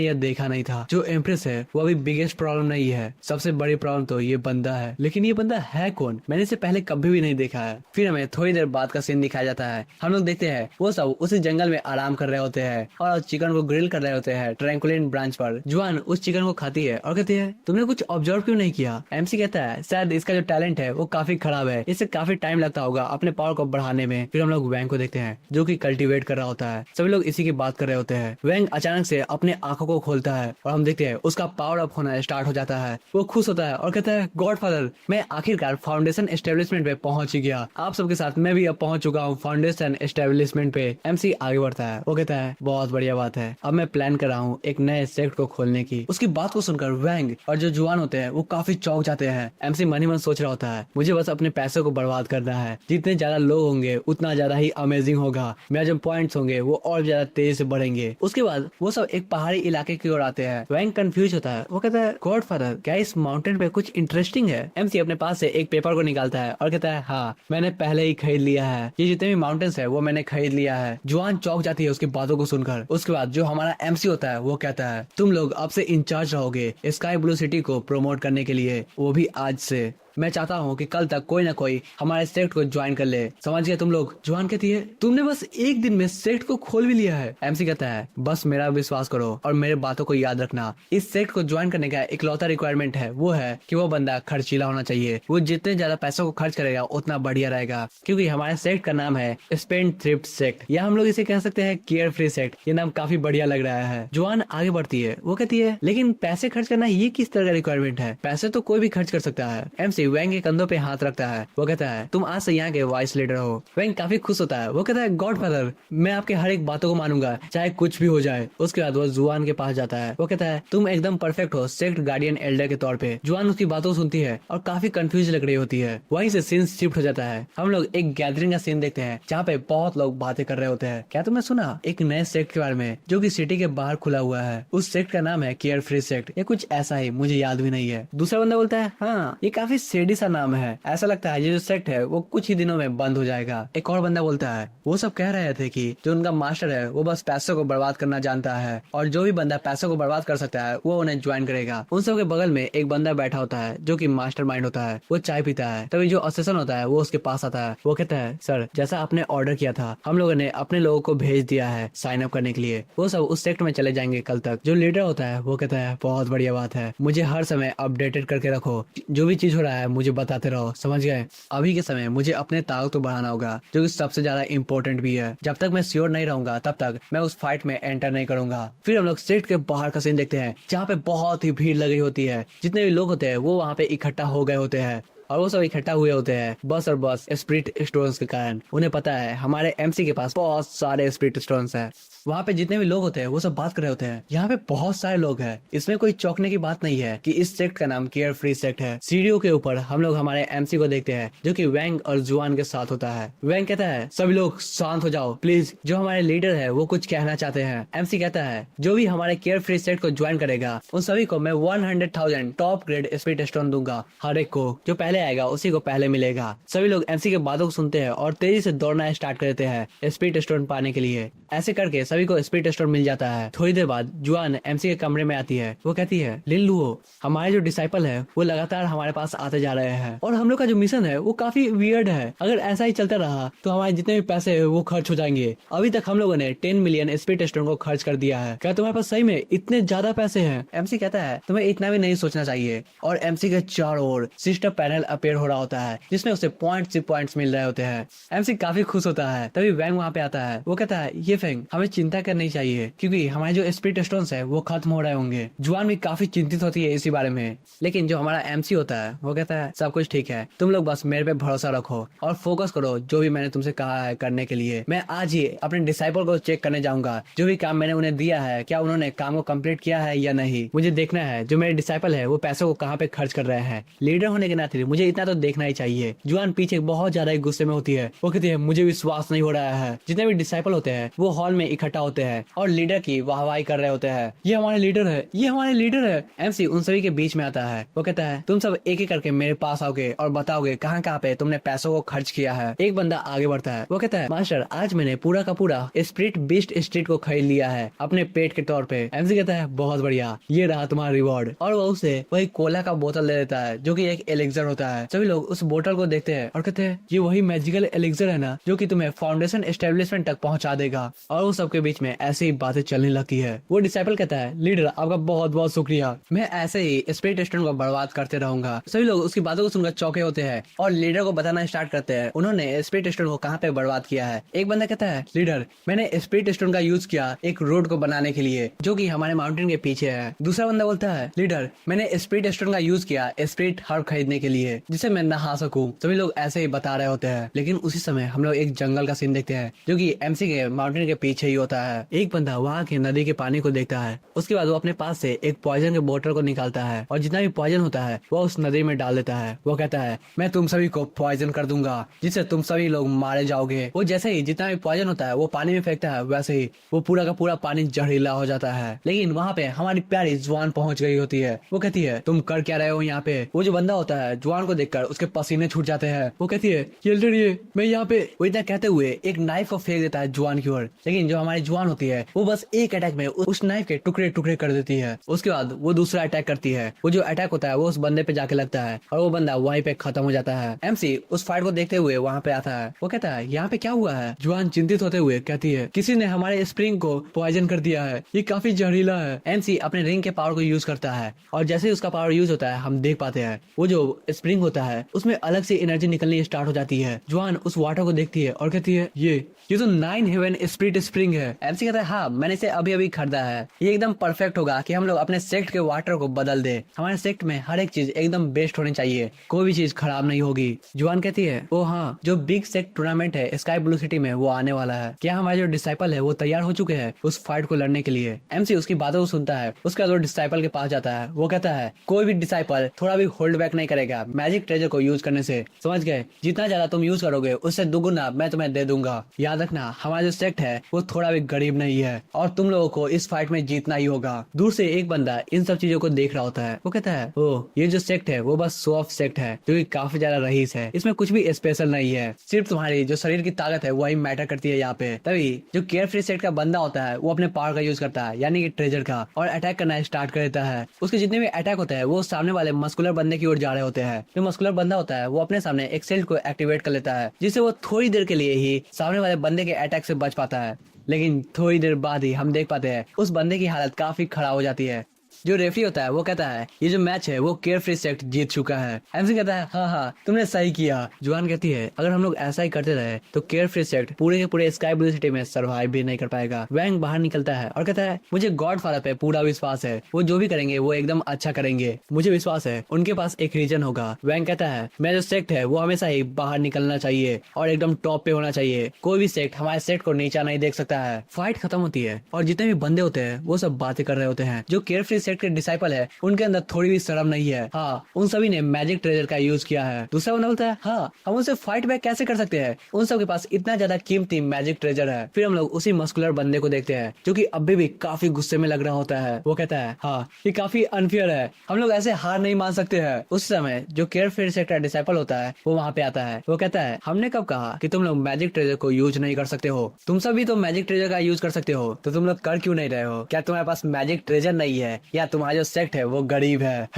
यह देखा नहीं था, जो एम्प्रेस है वो अभी बिगेस्ट प्रॉब्लम नहीं है, सबसे बड़ी प्रॉब्लम तो ये बंदा है, लेकिन ये बंदा है कौन, मैंने इसे पहले कभी भी नहीं देखा है। फिर हमें थोड़ी देर बाद का सीन दिखाया जाता है, हम लोग देखते हैं वो सब उसी जंगल में आराम कर रहे होते हैं और चिकन को ग्रिल कर रहे होते हैं ट्रैंकुलिन ब्रांच पर। जुआन उस चिकन को खाती है और कहती है तुमने कुछ ऑब्जर्व क्यों नहीं किया। एमसी कहता है शायद इसका जो टैलेंट है वो काफी खराब है, इससे काफी टाइम लगता होगा अपने पावर को बढ़ाने में। फिर हम लोग वैंग को देखते हैं जो कि कल्टीवेट कर रहा होता है, सभी लोग इसी की बात कर रहे होते हैं। वैंग अचानक से अपने आंखों को खोलता है और हम देखते हैं उसका पावर अप होना स्टार्ट हो जाता है। वो खुश होता है और कहता है गॉडफादर मैं आखिरकार फाउंडेशन एस्टेब्लिशमेंट पे पहुंच ही गया, आप सबके साथ मैं भी अब पहुंच चुका हूँ फाउंडेशन एस्टेब्लिशमेंट पे। एमसी आगे बढ़ता है, वो कहता है बहुत बढ़िया बात है, अब मैं प्लान कर रहा हूँ एक नए सेक्ट को खोलने की। उसकी बात को सुनकर वैंग और जो जुआन होते हैं वो काफी चौंक जाते हैं। एमसी मन ही मन सोच रहा होता है मुझे बस अपने पैसों को बर्बाद करना है, जितने ज्यादा लोग होंगे उतना ज्यादा ही अमेजिंग होगा, मेरा जो पॉइंट्स होंगे वो और ज्यादा तेज से बढ़ेंगे। उसके बाद वो सब एक पहाड़ी इलाके की ओर आते हैं। वैंग कंफ्यूज होता है, वो कहता है गॉडफादर क्या इस माउंटेन पे कुछ इंटरेस्टिंग है। एमसी अपने पास से एक पेपर को निकालता है और कहता है हाँ मैंने पहले ही खरीद लिया है, ये जितने भी माउंटेन्स है वो मैंने खरीद लिया है। जुआन चौंक जाती है उसकी बातों को सुनकर। उसके बाद जो हमारा एमसी होता है वो कहता है तुम लोग अब से इंचार्ज रहोगे स्काई ब्लू सिटी को प्रमोट करने के लिए, वो भी आज से। मैं चाहता हूँ कि कल तक कोई ना कोई हमारे सेक्ट को ज्वाइन कर ले, समझ गए तुम लोग। जुआन कहती है तुमने बस एक दिन में सेक्ट को खोल भी लिया है। एमसी कहता है बस मेरा विश्वास करो और मेरे बातों को याद रखना, इस सेक्ट को ज्वाइन करने का इकलौता रिक्वायरमेंट है वो है कि वो बंदा खर्चीला होना चाहिए। वो जितने ज्यादा पैसों को खर्च करेगा उतना बढ़िया रहेगा, क्योंकि हमारे सेक्ट का नाम है स्पेंड थ्रिफ्ट सेक्ट, या हम लोग इसे कह सकते हैं केयर फ्री सेक्ट। ये नाम काफी बढ़िया लग रहा है। जुआन आगे बढ़ती है, वो कहती है लेकिन पैसे खर्च करना ये किस तरह का रिक्वायरमेंट है, पैसे तो कोई भी खर्च कर सकता है। एमसी वैंग के कंधों पे हाथ रखता है, वो कहता है तुम आज से यहाँ के वाइस लीडर हो। वैंग काफी खुश होता है, वो कहता है गॉडफादर मैं आपके हर एक बातों को मानूंगा चाहे कुछ भी हो जाए। उसके बाद वो जुआन के पास जाता है, वो कहता है तुम एकदम परफेक्ट हो सेक्ट गार्डियन एल्डर के तौर पे। जुआन उसकी बातों सुनती है और काफी कंफ्यूज लग रही होती है। वहीं से सीन शिफ्ट हो जाता है, हम लोग एक गैदरिंग का सीन देखते हैं जहाँ पे बहुत लोग बातें कर रहे होते हैं। क्या तुमने सुना एक नए सेक्ट के बारे में जो कि सिटी के बाहर खुला हुआ है, उस सेक्ट का नाम है केयर फ्री सेक्ट या कुछ ऐसा ही, मुझे याद भी नहीं है। दूसरा बंदा बोलता है हाँ ये काफी सेडी सा नाम है, ऐसा लगता है ये जो सेक्ट है वो कुछ ही दिनों में बंद हो जाएगा। एक और बंदा बोलता है वो सब कह रहे थे कि जो उनका मास्टर है वो बस पैसों को बर्बाद करना जानता है और जो भी बंदा पैसों को बर्बाद कर सकता है वो उन्हें ज्वाइन करेगा। उन सब के बगल में एक बंदा बैठा होता है जो कि मास्टरमाइंड होता है, वो चाय पीता है। तभी जो असेसन होता है वो उसके पास आता है, वो कहता है सर जैसा आपने ऑर्डर किया था हम लोगों ने अपने लोगों को भेज दिया है साइन अप करने के लिए, वो सब उस सेक्ट में चले जाएंगे कल तक। जो लीडर होता है वो कहता है बहुत बढ़िया बात है, मुझे हर समय अपडेटेड करके रखो, जो भी चीज हो रहा है मुझे बताते रहो, समझ गए। अभी के समय मुझे अपने ताकत को बढ़ाना होगा जो कि सबसे ज्यादा इंपॉर्टेंट भी है, जब तक मैं श्योर नहीं रहूंगा तब तक मैं उस फाइट में एंटर नहीं करूंगा। फिर हम लोग सेक्ट के बाहर का सीन देखते हैं जहाँ पे बहुत ही भीड़ लगी होती है, जितने भी लोग होते हैं वो वहाँ पे इकट्ठा हो गए होते हैं और वो सब इकट्ठा हुए होते हैं बस और बस स्पिरिट स्टोन्स के कारण। उन्हें पता है हमारे एमसी के पास बहुत सारे स्पिरिट स्टोन्स हैं। वहाँ पे जितने भी लोग होते हैं वो सब बात कर रहे होते हैं, यहाँ पे बहुत सारे लोग हैं। इसमें कोई चौंकने की बात नहीं है कि इस सेक्ट का नाम केयर फ्री सेक्ट है। सीढ़ियों के ऊपर हम लोग हमारे एमसी को देखते हैं जो कि वैंग और जुआन के साथ होता है। वैंग कहता है सभी लोग शांत हो जाओ प्लीज, जो हमारे लीडर है वो कुछ कहना चाहते हैं। एमसी कहता है जो भी हमारे केयर फ्री सेक्ट को ज्वाइन करेगा उन सभी को मैं 100,000 टॉप ग्रेड स्पिरिट स्टोन दूंगा। हर एक को जो पहले आएगा उसी को पहले मिलेगा। सभी लोग एमसी के बातों को सुनते हैं और तेजी से दौड़ना स्टार्ट कर देते हैं स्पिरिट स्टोन पाने के लिए। ऐसे करके सभी को स्पिरिट स्टोन मिल जाता है। थोड़ी देर बाद जुआन एमसी के कमरे में आती है। वो कहती है लिन लुओ, हमारे जो डिसाइपल है वो लगातार हमारे पास आते जा रहे हैं और हम लोग का जो मिशन है वो काफी वियर्ड है। अगर ऐसा ही चलता रहा तो हमारे जितने भी पैसे है वो खर्च हो जाएंगे। अभी तक हम लोगों ने 10 मिलियन स्पिरिट स्टोन को खर्च कर दिया है। क्या तुम्हारे पास सही में इतने ज्यादा पैसे हैं? एमसी कहता है तुम्हें इतना भी नहीं सोचना चाहिए। और एमसी के चारों ओर सिस्टर पैनल अपेयर हो रहा होता है जिसमें उसे पॉइंट्स मिल रहे होते हैं। एमसी काफी खुश होता है। तभी वैंग वहाँ पे आता है। वो कहता है ये फैंग, हमें चिंता करनी चाहिए क्योंकि हमारे जो स्पिरिट स्टोन्स है वो खत्म हो रहे होंगे। जुआन भी काफी चिंतित होती है इसी बारे में, लेकिन जो हमारा एमसी होता है वो कहता है सब कुछ ठीक है, तुम लोग बस मेरे पे भरोसा रखो और फोकस करो जो भी मैंने तुमसे कहा है करने के लिए। मैं आज ही अपने डिसाइपल को चेक करने जाऊंगा। जो भी काम मैंने उन्हें दिया है क्या उन्होंने काम को कंप्लीट किया है या नहीं। मुझे देखना है जो मेरे डिसाइपल है वो पैसों को कहाँ पे खर्च कर रहे हैं। लीडर होने के नाते मुझे इतना तो देखना ही चाहिए। जुआन पीछे बहुत ज्यादा गुस्से में होती है। वो कहती है मुझे विश्वास नहीं हो रहा है। जितने भी डिसाइपल होते हैं वो हॉल में इकट्ठा होते हैं और लीडर की वाहवाही कर रहे होते हैं। ये हमारे लीडर है, ये हमारे लीडर है। एमसी उन सभी के बीच में आता है। वो कहता है तुम सब एक एक करके मेरे पास आओगे और बताओगे कहाँ कहाँ पे तुमने पैसों को खर्च किया है। एक बंदा आगे बढ़ता है। वो कहता है मास्टर आज मैंने पूरा का पूरा स्पिरिट बीस्ट स्ट्रीट को खरीद लिया है अपने पेट के तौर पे। एमसी कहता है बहुत बढ़िया, ये रहा तुम्हारा रिवॉर्ड। और वो उसे वही कोला का बोतल दे देता है जो कि एक एलिक्सर होता है। सभी लोग उस बोतल को देखते हैं और कहते हैं ये वही मैजिकल एलिक्सर है ना जो कि तुम्हें फाउंडेशन एस्टेब्लिशमेंट तक पहुंचा देगा। और उन सबके बीच में ऐसी ही बातें चलने लगती है। वो डिसाइपल कहता है लीडर आपका बहुत बहुत शुक्रिया, मैं ऐसे ही स्पिरिट स्टोन को बर्बाद करते रहूंगा। सभी लोग उसकी बातों को सुनकर चौंके होते हैं और लीडर को बताना स्टार्ट करते हैं उन्होंने स्पिरिट स्टोन को कहाँ पे बर्बाद किया है। एक बंदा कहता है लीडर मैंने स्पिरिट स्टोन का यूज किया एक रोड को बनाने के लिए जो कि हमारे माउंटेन के पीछे है। दूसरा बंदा बोलता है लीडर मैंने स्पिरिट स्टोन का यूज किया स्पिरिट हर्ब खरीदने के लिए जिससे मैं नहा सकूं। सभी लोग ऐसे ही बता रहे होते हैं, लेकिन उसी समय हम लोग एक जंगल का सीन देखते हैं जो कि एमसी के माउंटेन के पीछे ही होता है। एक बंदा वहाँ के नदी के पानी को देखता है। उसके बाद वो अपने पास से एक पॉइजन के बोतल को निकालता है और जितना भी पॉइजन होता है वो उस नदी में डाल देता है। वो कहता है मैं तुम सभी को पॉइजन कर दूंगा जिससे तुम सभी लोग मारे जाओगे। वो जैसे ही जितना भी पॉइजन होता है वो पानी में फेंकता है वैसे ही वो पूरा का पूरा पानी जहरीला हो जाता है। लेकिन वहाँ पे हमारी प्यारी जुआन पहुंच गई होती है। वो कहती है तुम कर क्या रहे हो यहाँ पे। वो जो बंदा होता है जुआन को देखकर उसके पसीने छूट जाते हैं। वो कहती है ये मैं यहाँ पे। वो इतना कहते हुए एक नाइफ को फेंक देता है जुआन की ओर, लेकिन जो हमारी जुआन होती है वो बस एक अटैक में उस नाइफ के टुकड़े टुकड़े कर देती है। उसके बाद वो दूसरा अटैक करती है। वो जो अटैक होता है वो उस बंदे पे जाके लगता है और वो बंदा वहीं पे खत्म हो जाता है। एमसी उस फाइट को देखते हुए वहाँ पे आता है। वो कहता है यहाँ पे क्या हुआ है। जुआन चिंतित होते हुए कहती है किसी ने हमारे स्प्रिंग को पॉइजन कर दिया है, ये काफी जहरीला है। एमसी अपने रिंग के पावर को यूज करता है और जैसे ही उसका पावर यूज होता है हम देख पाते हैं वो जो स्प्रिंग होता है उसमें अलग से एनर्जी निकलनी स्टार्ट हो जाती है। जुआन उस वाटर को देखती है और कहती है ये तो 9 हेवन स्पिरिट स्प्रिंग है। एमसी कहता है हाँ मैंने इसे अभी अभी खरीदा है, ये एकदम परफेक्ट होगा कि हम लोग अपने सेक्ट के वाटर को बदल दे। हमारे सेक्ट में हर एक चीज एकदम बेस्ट होनी चाहिए, कोई भी चीज खराब नहीं होगी। जुआन कहती है ओ हाँ जो बिग सेक्ट टूर्नामेंट है स्काई ब्लू सिटी में वो आने वाला है, क्या हमारे जो डिसाइपल है वो तैयार हो चुके हैं उस फाइट को लड़ने के लिए। एमसी उसकी बातों को सुनता है। उसका जो डिसाइपल के पास जाता है वो कहता है कोई भी डिसाइपल थोड़ा भी होल्ड बैक नहीं करेगा मैजिक ट्रेजर को यूज करने से, समझ गए। जितना ज्यादा तुम यूज करोगे उससे दुगुना मैं तुम्हें दे दूंगा। याद रखना हमारा जो सेक्ट है वो थोड़ा भी गरीब नहीं है और तुम लोगों को इस फाइट में जीतना ही होगा। दूर से एक बंदा इन सब चीजों को देख रहा होता है। वो कहता है ओ ये जो सेक्ट है वो बस शो ऑफ सेक्ट है जो कि काफी ज्यादा रईस है, इसमें कुछ भी स्पेशल नहीं है, सिर्फ तुम्हारी जो शरीर की ताकत है वही मैटर करती है यहाँ पे। तभी जो केयर फ्री सेक्ट का बंदा होता है वो अपने पावर का यूज करता है यानी कि ट्रेजर का और अटैक करना स्टार्ट कर देता है। उसके जितने भी अटैक होते हैं वो सामने वाले मस्कुलर बंदे की ओर जा रहे होते हैं। जो मस्कुलर बंदा होता है वो अपने सामने एक सेल्ट को एक्टिवेट कर लेता है जिससे वो थोड़ी देर के लिए ही सामने वाले बंदे के अटैक से बच पाता है। लेकिन थोड़ी देर बाद ही हम देख पाते हैं उस बंदे की हालत काफी खराब हो जाती है। जो रेफरी होता है वो कहता है ये जो मैच है वो केयरफ्री सेक्ट जीत चुका है। एमसी कहता है हाँ हाँ तुमने सही किया। जुआन कहती है अगर हम लोग ऐसा ही करते रहे तो केयरफ्री सेक्ट पूरे के पूरे स्काई ब्लू सिटी में सर्वाइव भी नहीं कर पाएगा। वैंग बाहर निकलता है और कहता है मुझे गॉडफादर पे पूरा विश्वास है, वो जो भी करेंगे वो एकदम अच्छा करेंगे, मुझे विश्वास है उनके पास एक रीजन होगा। वैंग कहता है मेरा जो सेक्ट है वो हमेशा ही बाहर निकलना चाहिए और एकदम टॉप पे होना चाहिए, कोई भी सेक्ट हमारे सेक्ट को नीचा नहीं देख सकता है। फाइट खत्म होती है और जितने भी बंदे होते हैं वो सब बातें कर रहे होते हैं। जो केयरफ्री सेक्ट के डिसाइपल है उनके अंदर थोड़ी भी शर्म नहीं है। हाँ उन सभी ने मैजिक ट्रेजर का यूज किया है। दूसरा बंदा बोलता है हाँ हम उनसे फाइट बैक कैसे कर सकते हैं, उन सब के पास इतना ज्यादा कीमती मैजिक ट्रेजर है। फिर हम लोग उसी मस्कुलर बंदे को देखते हैं जो कि अभी भी काफी गुस्से में लग रहा होता है। वो कहता है हाँ ये काफी अनफेयर है, हम लोग ऐसे हार नहीं मान सकते हैं। उस समय जो केयरफ्री सेक्ट का डिसाइपल होता है वो वहाँ पे आता है। वो कहता है हमने कब कहा कि तुम लोग मैजिक ट्रेजर को यूज नहीं कर सकते हो, तुम सभी तो मैजिक ट्रेजर का यूज कर सकते हो, तो तुम लोग कर क्यों नहीं रहे हो? क्या तुम्हारे पास मैजिक ट्रेजर नहीं है या तुम्हारा जो सेक्ट है वो गरीब है?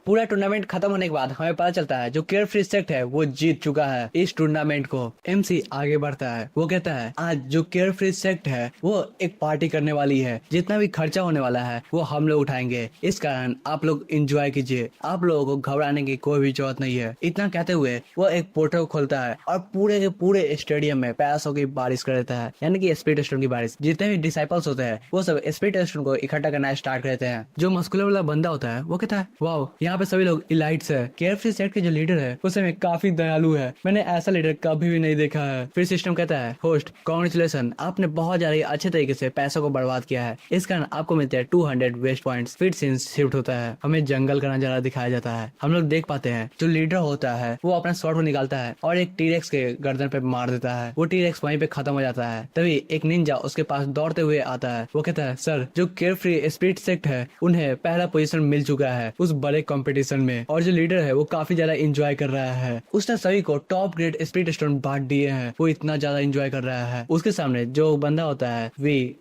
पूरा टूर्नामेंट खत्म होने के बाद हमें पता चलता है जो केयरफ्री सेक्ट है वो जीत चुका है इस टूर्नामेंट को। एमसी आगे बढ़ता है, वो कहता है आज जो केयरफ्री सेक्ट है वो एक पार्टी करने वाली है, जितना भी खर्चा होने वाला है वो हम लोग उठाएंगे, इस कारण आप लोग एंजॉय कीजिए, आप लोगों को घबराने की कोई भी जरूरत नहीं है। इतना कहते हुए वो एक पोर्टल खोलता है और पूरे के पूरे स्टेडियम में पैसों की बारिश कर देता है, यानी कि स्पिरिट स्टोन की बारिश। जितने भी डिसाइपल्स होते हैं वो सब स्पिरिट स्टोन को इकट्ठा करना स्टार्ट करते हैं। जो मस्कुलर वाला बंदा होता है वो कहता है वाओ यहाँ पे सभी लोग इलाइट्स है, केयरफ्री सेक्ट के जो लीडर है वो समय काफी दयालु है, मैंने ऐसा लीडर कभी भी नहीं देखा है। फिर सिस्टम कहता है होस्ट कांग्रेचुलेशन, आपने बहुत ज्यादा अच्छे तरीके से पैसों को बर्बाद किया है, इस कारण आपको मिलते हैं 200 वेस्ट पॉइंट्स। फिर सीन शिफ्ट होता है, हमें जंगल का नजारा दिखाया जाता है। हम लोग देख पाते हैं जो लीडर होता है वो अपना स्वॉर्ड को निकालता है और एक टीरेक्स के गर्दन पे मार देता है। वो टीरेक्स वहीं पे खत्म हो जाता है। तभी एक निंजा उसके पास दौड़ते हुए आता है। वो कहता है सर जो केयरफ्री स्पिरिट सेक्ट है उन्हें पहला पोजीशन मिल चुका है उस बड़े कंपटीशन में, और जो लीडर है वो काफी ज्यादा एंजॉय कर रहा है। उसने सभी को टॉप ग्रेड स्पिरिट स्टोन बांट दिए हैं, वो इतना ज्यादा एंजॉय कर रहा है। उसके सामने जो बंदा होता है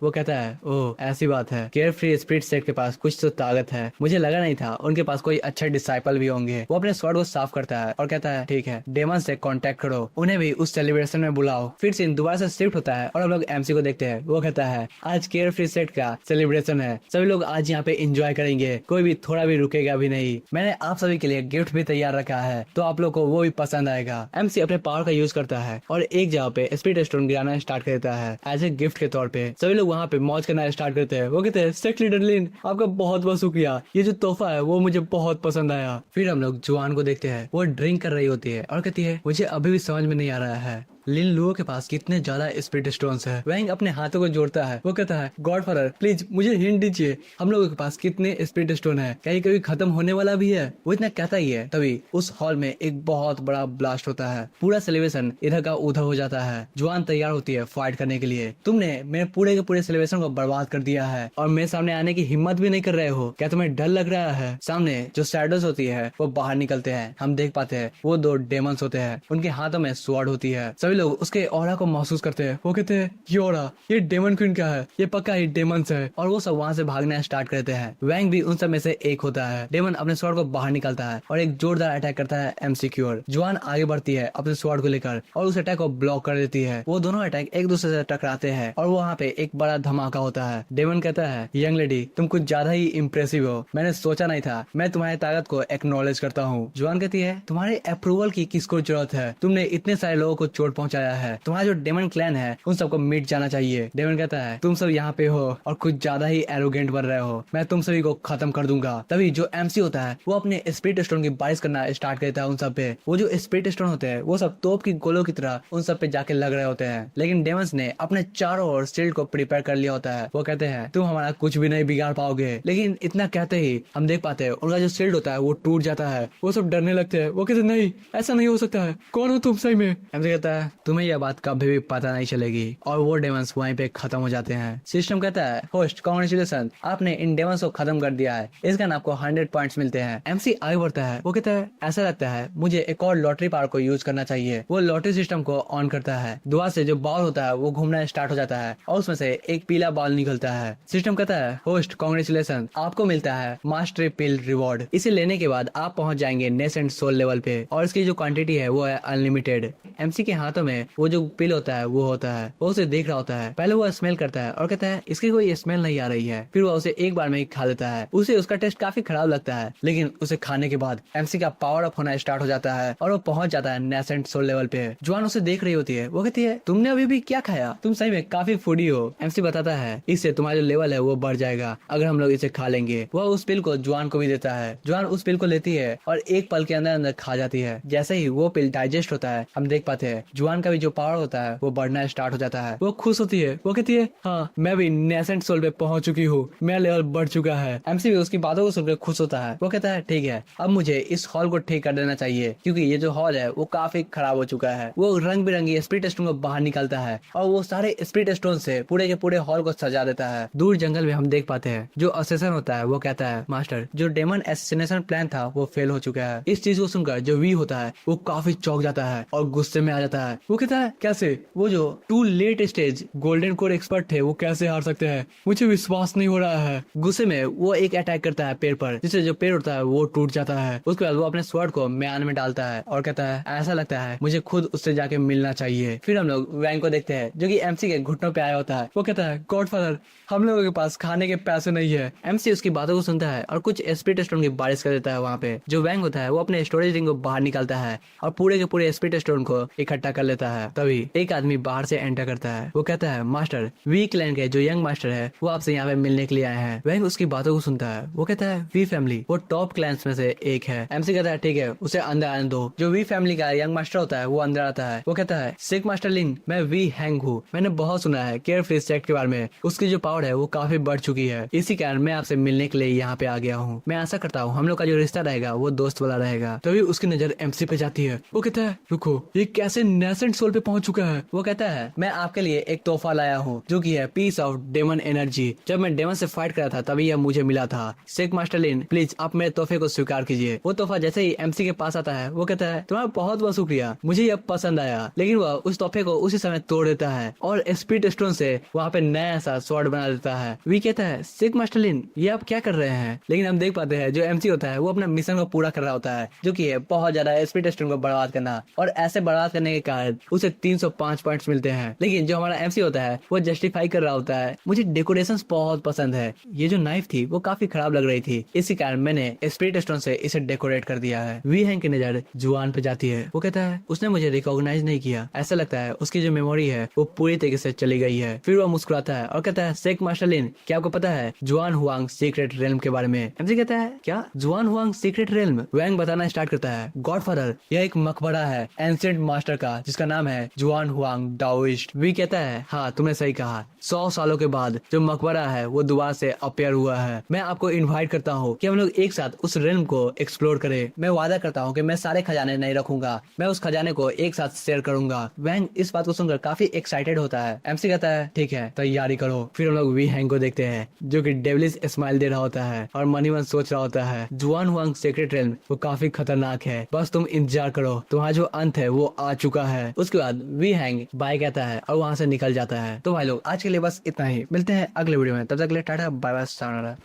वो कहता है ओह ऐसी बात है, केयरफ्री स्पिरिट सेक्ट के पास कुछ तो ताकत है, मुझे लगा नहीं था उनके पास कोई अच्छे डिसाइपल भी होंगे। वो अपने स्वॉर्ड को साफ करता है और कहता है ठीक है डेमन से कांटेक्ट करो, उन्हें भी उस सेलिब्रेशन में बुलाओ। फिर सीन दोबारा से शिफ्ट होता है और हम लोग एमसी को देखते हैं। वो कहता है आज केयरफ्री सेक्ट का सेलिब्रेशन है, सभी लोग आज यहाँ पे एंजॉय करेंगे, कोई भी थोड़ा भी रुकेगा भी नहीं, मैंने आप सभी के लिए गिफ्ट भी तैयार रखा है तो आप लोग को वो भी पसंद आएगा। एमसी अपने पावर का यूज करता है और एक जगह पे स्पिरिट स्टोन गिराना स्टार्ट कर देता है एज ए गिफ्ट के तौर पे। सभी लोग वहाँ पे मौज करना स्टार्ट करते हैं। वो कहते हैं सेक्ट लीडर लिन आपका बहुत बहुत शुक्रिया, ये जो तोहफा है वो मुझे बहुत पसंद आया। फिर हम लोग जुआन को देखते हैं, वो ड्रिंक कर रही होती है और कहती है मुझे अभी भी समझ में नहीं आ रहा है लिन लुओ के पास कितने ज्यादा स्पिरिट स्टोन्स है। वैंग अपने हाथों को जोड़ता है, वो कहता है गॉडफादर प्लीज मुझे हिंट दीजिए हम लोगों के पास कितने स्पिरिट स्टोन है, क्या ये कभी खत्म होने वाला भी है? वो इतना कहता ही है तभी उस हॉल में एक बहुत बड़ा ब्लास्ट होता है, पूरा सेलिब्रेशन इधर का उधर हो जाता है। जुआन तैयार होती है फाइट करने के लिए, तुमने मेरे पूरे के पूरे सेलिब्रेशन को बर्बाद कर दिया है और मेरे सामने आने की हिम्मत भी नहीं कर रहे हो, क्या तुम्हें डर लग रहा है? सामने जो शैडोज होती है वो बाहर निकलते हैं, हम देख पाते हैं वो दो डेमंस होते हैं, उनके हाथों में स्वॉर्ड होती है। सभी लोग उसके ऑरा को महसूस करते हैं। वो कहते हैं ये ऑरा, ये डेमन क्वीन का है, ये पक्का ही डेमंस है, और वो सब वहाँ से भागना स्टार्ट करते हैं। वैंग भी उन सब में से एक होता है। डेमन अपने स्वॉर्ड को बाहर निकालता है और एक जोरदार अटैक करता है एमसी और जुआन आगे बढ़ती है अपने स्वॉर्ड को लेकर और उस अटैक को ब्लॉक कर देती है। वो दोनों अटैक एक दूसरे से टकराते हैं और वहाँ पे एक बड़ा धमाका होता है। डेमन कहता है यंग लेडी तुम कुछ ज्यादा ही इम्प्रेसिव हो, मैंने सोचा नहीं था, मैं तुम्हारी ताकत को एक्नॉलेज करता हूँ। जुआन कहती है तुम्हारे अप्रूवल की किसको जरूरत है, तुमने इतने सारे लोगों को चोट पहुंचाया है, तुम्हारा जो डेमन क्लैन है उन सबको मिट जाना चाहिए। डेमन कहता है तुम सब यहाँ पे हो और कुछ ज्यादा ही एरोगेंट बन रहे हो, मैं तुम सभी को खत्म कर दूंगा। तभी जो एमसी होता है वो अपने स्पिरिट स्टोन की बारिश करना स्टार्ट करता है उन सब पे। वो जो स्पिरिट स्टोन होते हैं वो सब तोप की गोलों की तरह उन सब पे जाके लग रहे होते हैं, लेकिन डेमंस ने अपने चारों ओर शील्ड को प्रिपेयर कर लिया होता है। वो कहते हैं तुम हमारा कुछ भी नहीं बिगाड़ पाओगे, लेकिन इतना कहते ही हम देख पाते हैं उनका जो शील्ड होता है वो टूट जाता है। वो सब डरने लगते हैं। वो कहते नहीं ऐसा नहीं हो सकता है, कौन हो तुम सही में? एमसी कहता है तुम्हें यह बात कभी भी पता नहीं चलेगी, और वो डेमंस वहीं पे खत्म हो जाते हैं। सिस्टम कहता है होस्ट कांग्रेचुलेशन, आपने इन डेमंस को खत्म कर दिया है, इस कारण आपको 100 पॉइंट्स मिलते हैं। एमसी आगे बढ़ता है। वो कहता है ऐसा लगता है मुझे एक और लॉटरी पावर को यूज करना चाहिए। वो लॉटरी सिस्टम को ऑन करता है, दुआ से जो बॉल होता है वो घूमना स्टार्ट हो जाता है और उसमें से एक पीला बॉल निकलता है। सिस्टम कहता है होस्ट कांग्रेचुलेशन, आपको मिलता है मास्टरी पिल रिवॉर्ड, इसे लेने के बाद आप पहुंच जाएंगे नेस एंड सोल लेवल पे और इसकी जो क्वांटिटी है वो है अनलिमिटेड। एमसी के हाथों हाथों में वो जो पिल होता है वो होता है। वो उसे देख रहा होता है। पहले वो स्मेल करता है और कहता है इसकी कोई स्मेल नहीं आ रही है। फिर वो उसे एक बार में ही खा लेता है। उसे उसका टेस्ट काफी खराब लगता है, लेकिन उसे खाने के बाद एमसी का पावर अप होना स्टार्ट हो जाता है और वो पहुंच जाता है नेसेंट सोल लेवल पे। जुआन उसे देख रही होती है। वो कहती है तुमने अभी भी क्या खाया, तुम सही में काफी फूडी हो। एमसी बताता है इससे तुम्हारा जो लेवल है वो बढ़ जाएगा अगर हम लोग इसे खा लेंगे। वह उस पिल को जुआन को भी देता है। जुआन उस पिल को लेती है और एक पल के अंदर अंदर खा जाती है। जैसे ही वो पिल डाइजेस्ट होता है हम देख पाते हैं जुआन का भी जो पावर होता है वो बढ़ना स्टार्ट हो जाता है। वो खुश होती है। वो कहती है हाँ मैं भी नेसेंट सोल पे पहुंच चुकी हूँ, मेरा लेवल बढ़ चुका है। एमसी भी उसकी बातों को सुनकर खुश होता है। वो कहता है ठीक है अब मुझे इस हॉल को ठीक कर देना चाहिए क्योंकि ये जो हॉल है वो काफी खराब हो चुका है। वो रंग बिरंगी स्पिरिट स्टोन को बाहर निकालता है और वो सारे स्पिरिट स्टोन से पूरे के पूरे हॉल को सजा देता है। दूर जंगल में हम देख पाते हैं जो असेसन होता है वो कहता है मास्टर जो डेमन एसेसिनेशन प्लान था वो फेल हो चुका है। इस चीज को सुनकर जो वी होता है वो काफी चौंक जाता है और गुस्से में आ जाता है। वो कहता है कैसे, वो जो too late stage golden core expert थे वो कैसे हार सकते हैं, मुझे विश्वास नहीं हो रहा है। गुस्से में वो एक अटैक करता है पेड़ पर, जिससे जो पेड़ होता है वो टूट जाता है। उसके बाद वो अपने स्वॉर्ड को म्यान में डालता है और कहता है ऐसा लगता है मुझे खुद उससे जाके मिलना चाहिए। फिर हम लोग वैंग को देखते हैं जो कि एमसी के घुटनों पे आया होता है। वो कहता है गॉडफादर हम लोगों के पास खाने के पैसे नहीं है। एमसी उसकी बातों को सुनता है और कुछ स्पिरिट स्टोन की बारिश कर देता है। वहाँ पे जो वैंग होता है वो अपने स्टोरेज रिंग को बाहर निकालता है और पूरे के पूरे स्पिरिट स्टोन को इकट्ठा कर लेता है। तभी एक आदमी बाहर से एंटर करता है। वो कहता है मास्टर वी क्लैन के जो यंग मास्टर है वो आपसे यहाँ पे मिलने के लिए आए हैं। वैंग उसकी बातों को सुनता है। वो कहता है वी फैमिली वो टॉप क्लैंस में से एक है। एमसी कहता है ठीक है उसे अंदर आने दो। जो वी फैमिली का यंग मास्टर होता है वो अंदर आता है। वो कहता है सिक मास्टर लिन मैं वी हैंग हूँ, मैंने बहुत सुना है केयर फ्री सेक्ट के बारे में, उसकी जो पावर है वो काफी बढ़ चुकी है, इसी कारण मैं आपसे मिलने के लिए यहाँ पे आ गया हूँ। मैं आशा करता हूँ हम लोग का जो रिश्ता रहेगा वो दोस्त वाला रहेगा। तभी उसकी नजर एमसी पे जाती है। वो कहता है रुको ये कैसे नेसेंट सोल पे पहुंच चुका है। वो कहता है मैं आपके लिए एक तोहफा लाया हूँ जो कि है पीस ऑफ डेमन एनर्जी। जब मैं डेमन से फाइट करा था तभी यह मुझे मिला था। सिक मास्टर लिन प्लीज आप मेरे तोहफे को स्वीकार कीजिए। वो तोहफा जैसे ही एमसी के पास आता है वो कहता है तुम्हारा बहुत बहुत शुक्रिया, मुझे यह पसंद आया। लेकिन वह उस तोहफे को उसी समय तोड़ देता है और स्पिरिट स्टोन से वहाँ पे नया सा स्वॉर्ड बना देता है। वी कहता है सिक मास्टर लिन ये आप क्या कर रहे हैं। लेकिन हम देख पाते हैं जो एमसी होता है वो अपना मिशन को पूरा कर रहा होता है जो कि है बहुत ज्यादा स्पिरिट स्टोन को बर्बाद करना, और ऐसे बर्बाद करने के कारण उसे 305 पॉइंट्स मिलते हैं। लेकिन जो हमारा एमसी होता है वो जस्टिफाई कर रहा होता है मुझे डेकोरेशन बहुत पसंद है, ये जो नाइफ थी वो काफी खराब लग रही थी, इसी कारण मैंने स्पिरिट स्टोन से इसे डेकोरेट कर दिया है। वी हैंग की नजर जुआन पे जाती है। वो कहता है उसने मुझे रिकॉग्नाइज नहीं किया, ऐसा लगता है उसकी जो मेमोरी है वो पूरी तरीके से चली गई है। फिर वो मुस्कुराता है और कहता है सेक मास्टर लिन क्या आपको पता है जुआन हुआंग सीक्रेट रेल्म के बारे में। एमसी कहता है क्या जुआन हुआंग सीक्रेट रेल्म। वैंग बताना स्टार्ट करता है गॉडफादर यह एक मकबरा है एंशिएंट मास्टर का जिसका नाम है जुआन हुआंग डाओइस्ट। वी कहता है हाँ तुमने सही कहा, 100 सालों के बाद जो मकबरा है वो दोबारा से अपेयर हुआ है। मैं आपको इनवाइट करता हूँ कि हम लोग एक साथ उस रेल्म को एक्सप्लोर करें। मैं वादा करता हूँ कि मैं सारे खजाने नहीं रखूंगा, मैं उस खजाने को एक साथ शेयर करूंगा। वैंग इस बात को सुनकर काफी एक्साइटेड होता है। एमसी कहता है ठीक है तैयारी करो। फिर हम लोग वी हैंग को देखते हैं जो कि डेविलिश स्माइल दे रहा होता है और मनी मन सोच रहा होता है जुआन हुआंग सीक्रेट रेल्म वो काफी खतरनाक है, बस तुम इंतजार करो, तुम्हारा जो अंत है वो आ चुका है। उसके बाद वी हैंग बाय कहता है और वहां से निकल जाता है। तो भाई लोग आज के लिए बस इतना ही, मिलते हैं अगले वीडियो में, तब तक के लिए टाटा बाय बाय सायोनारा।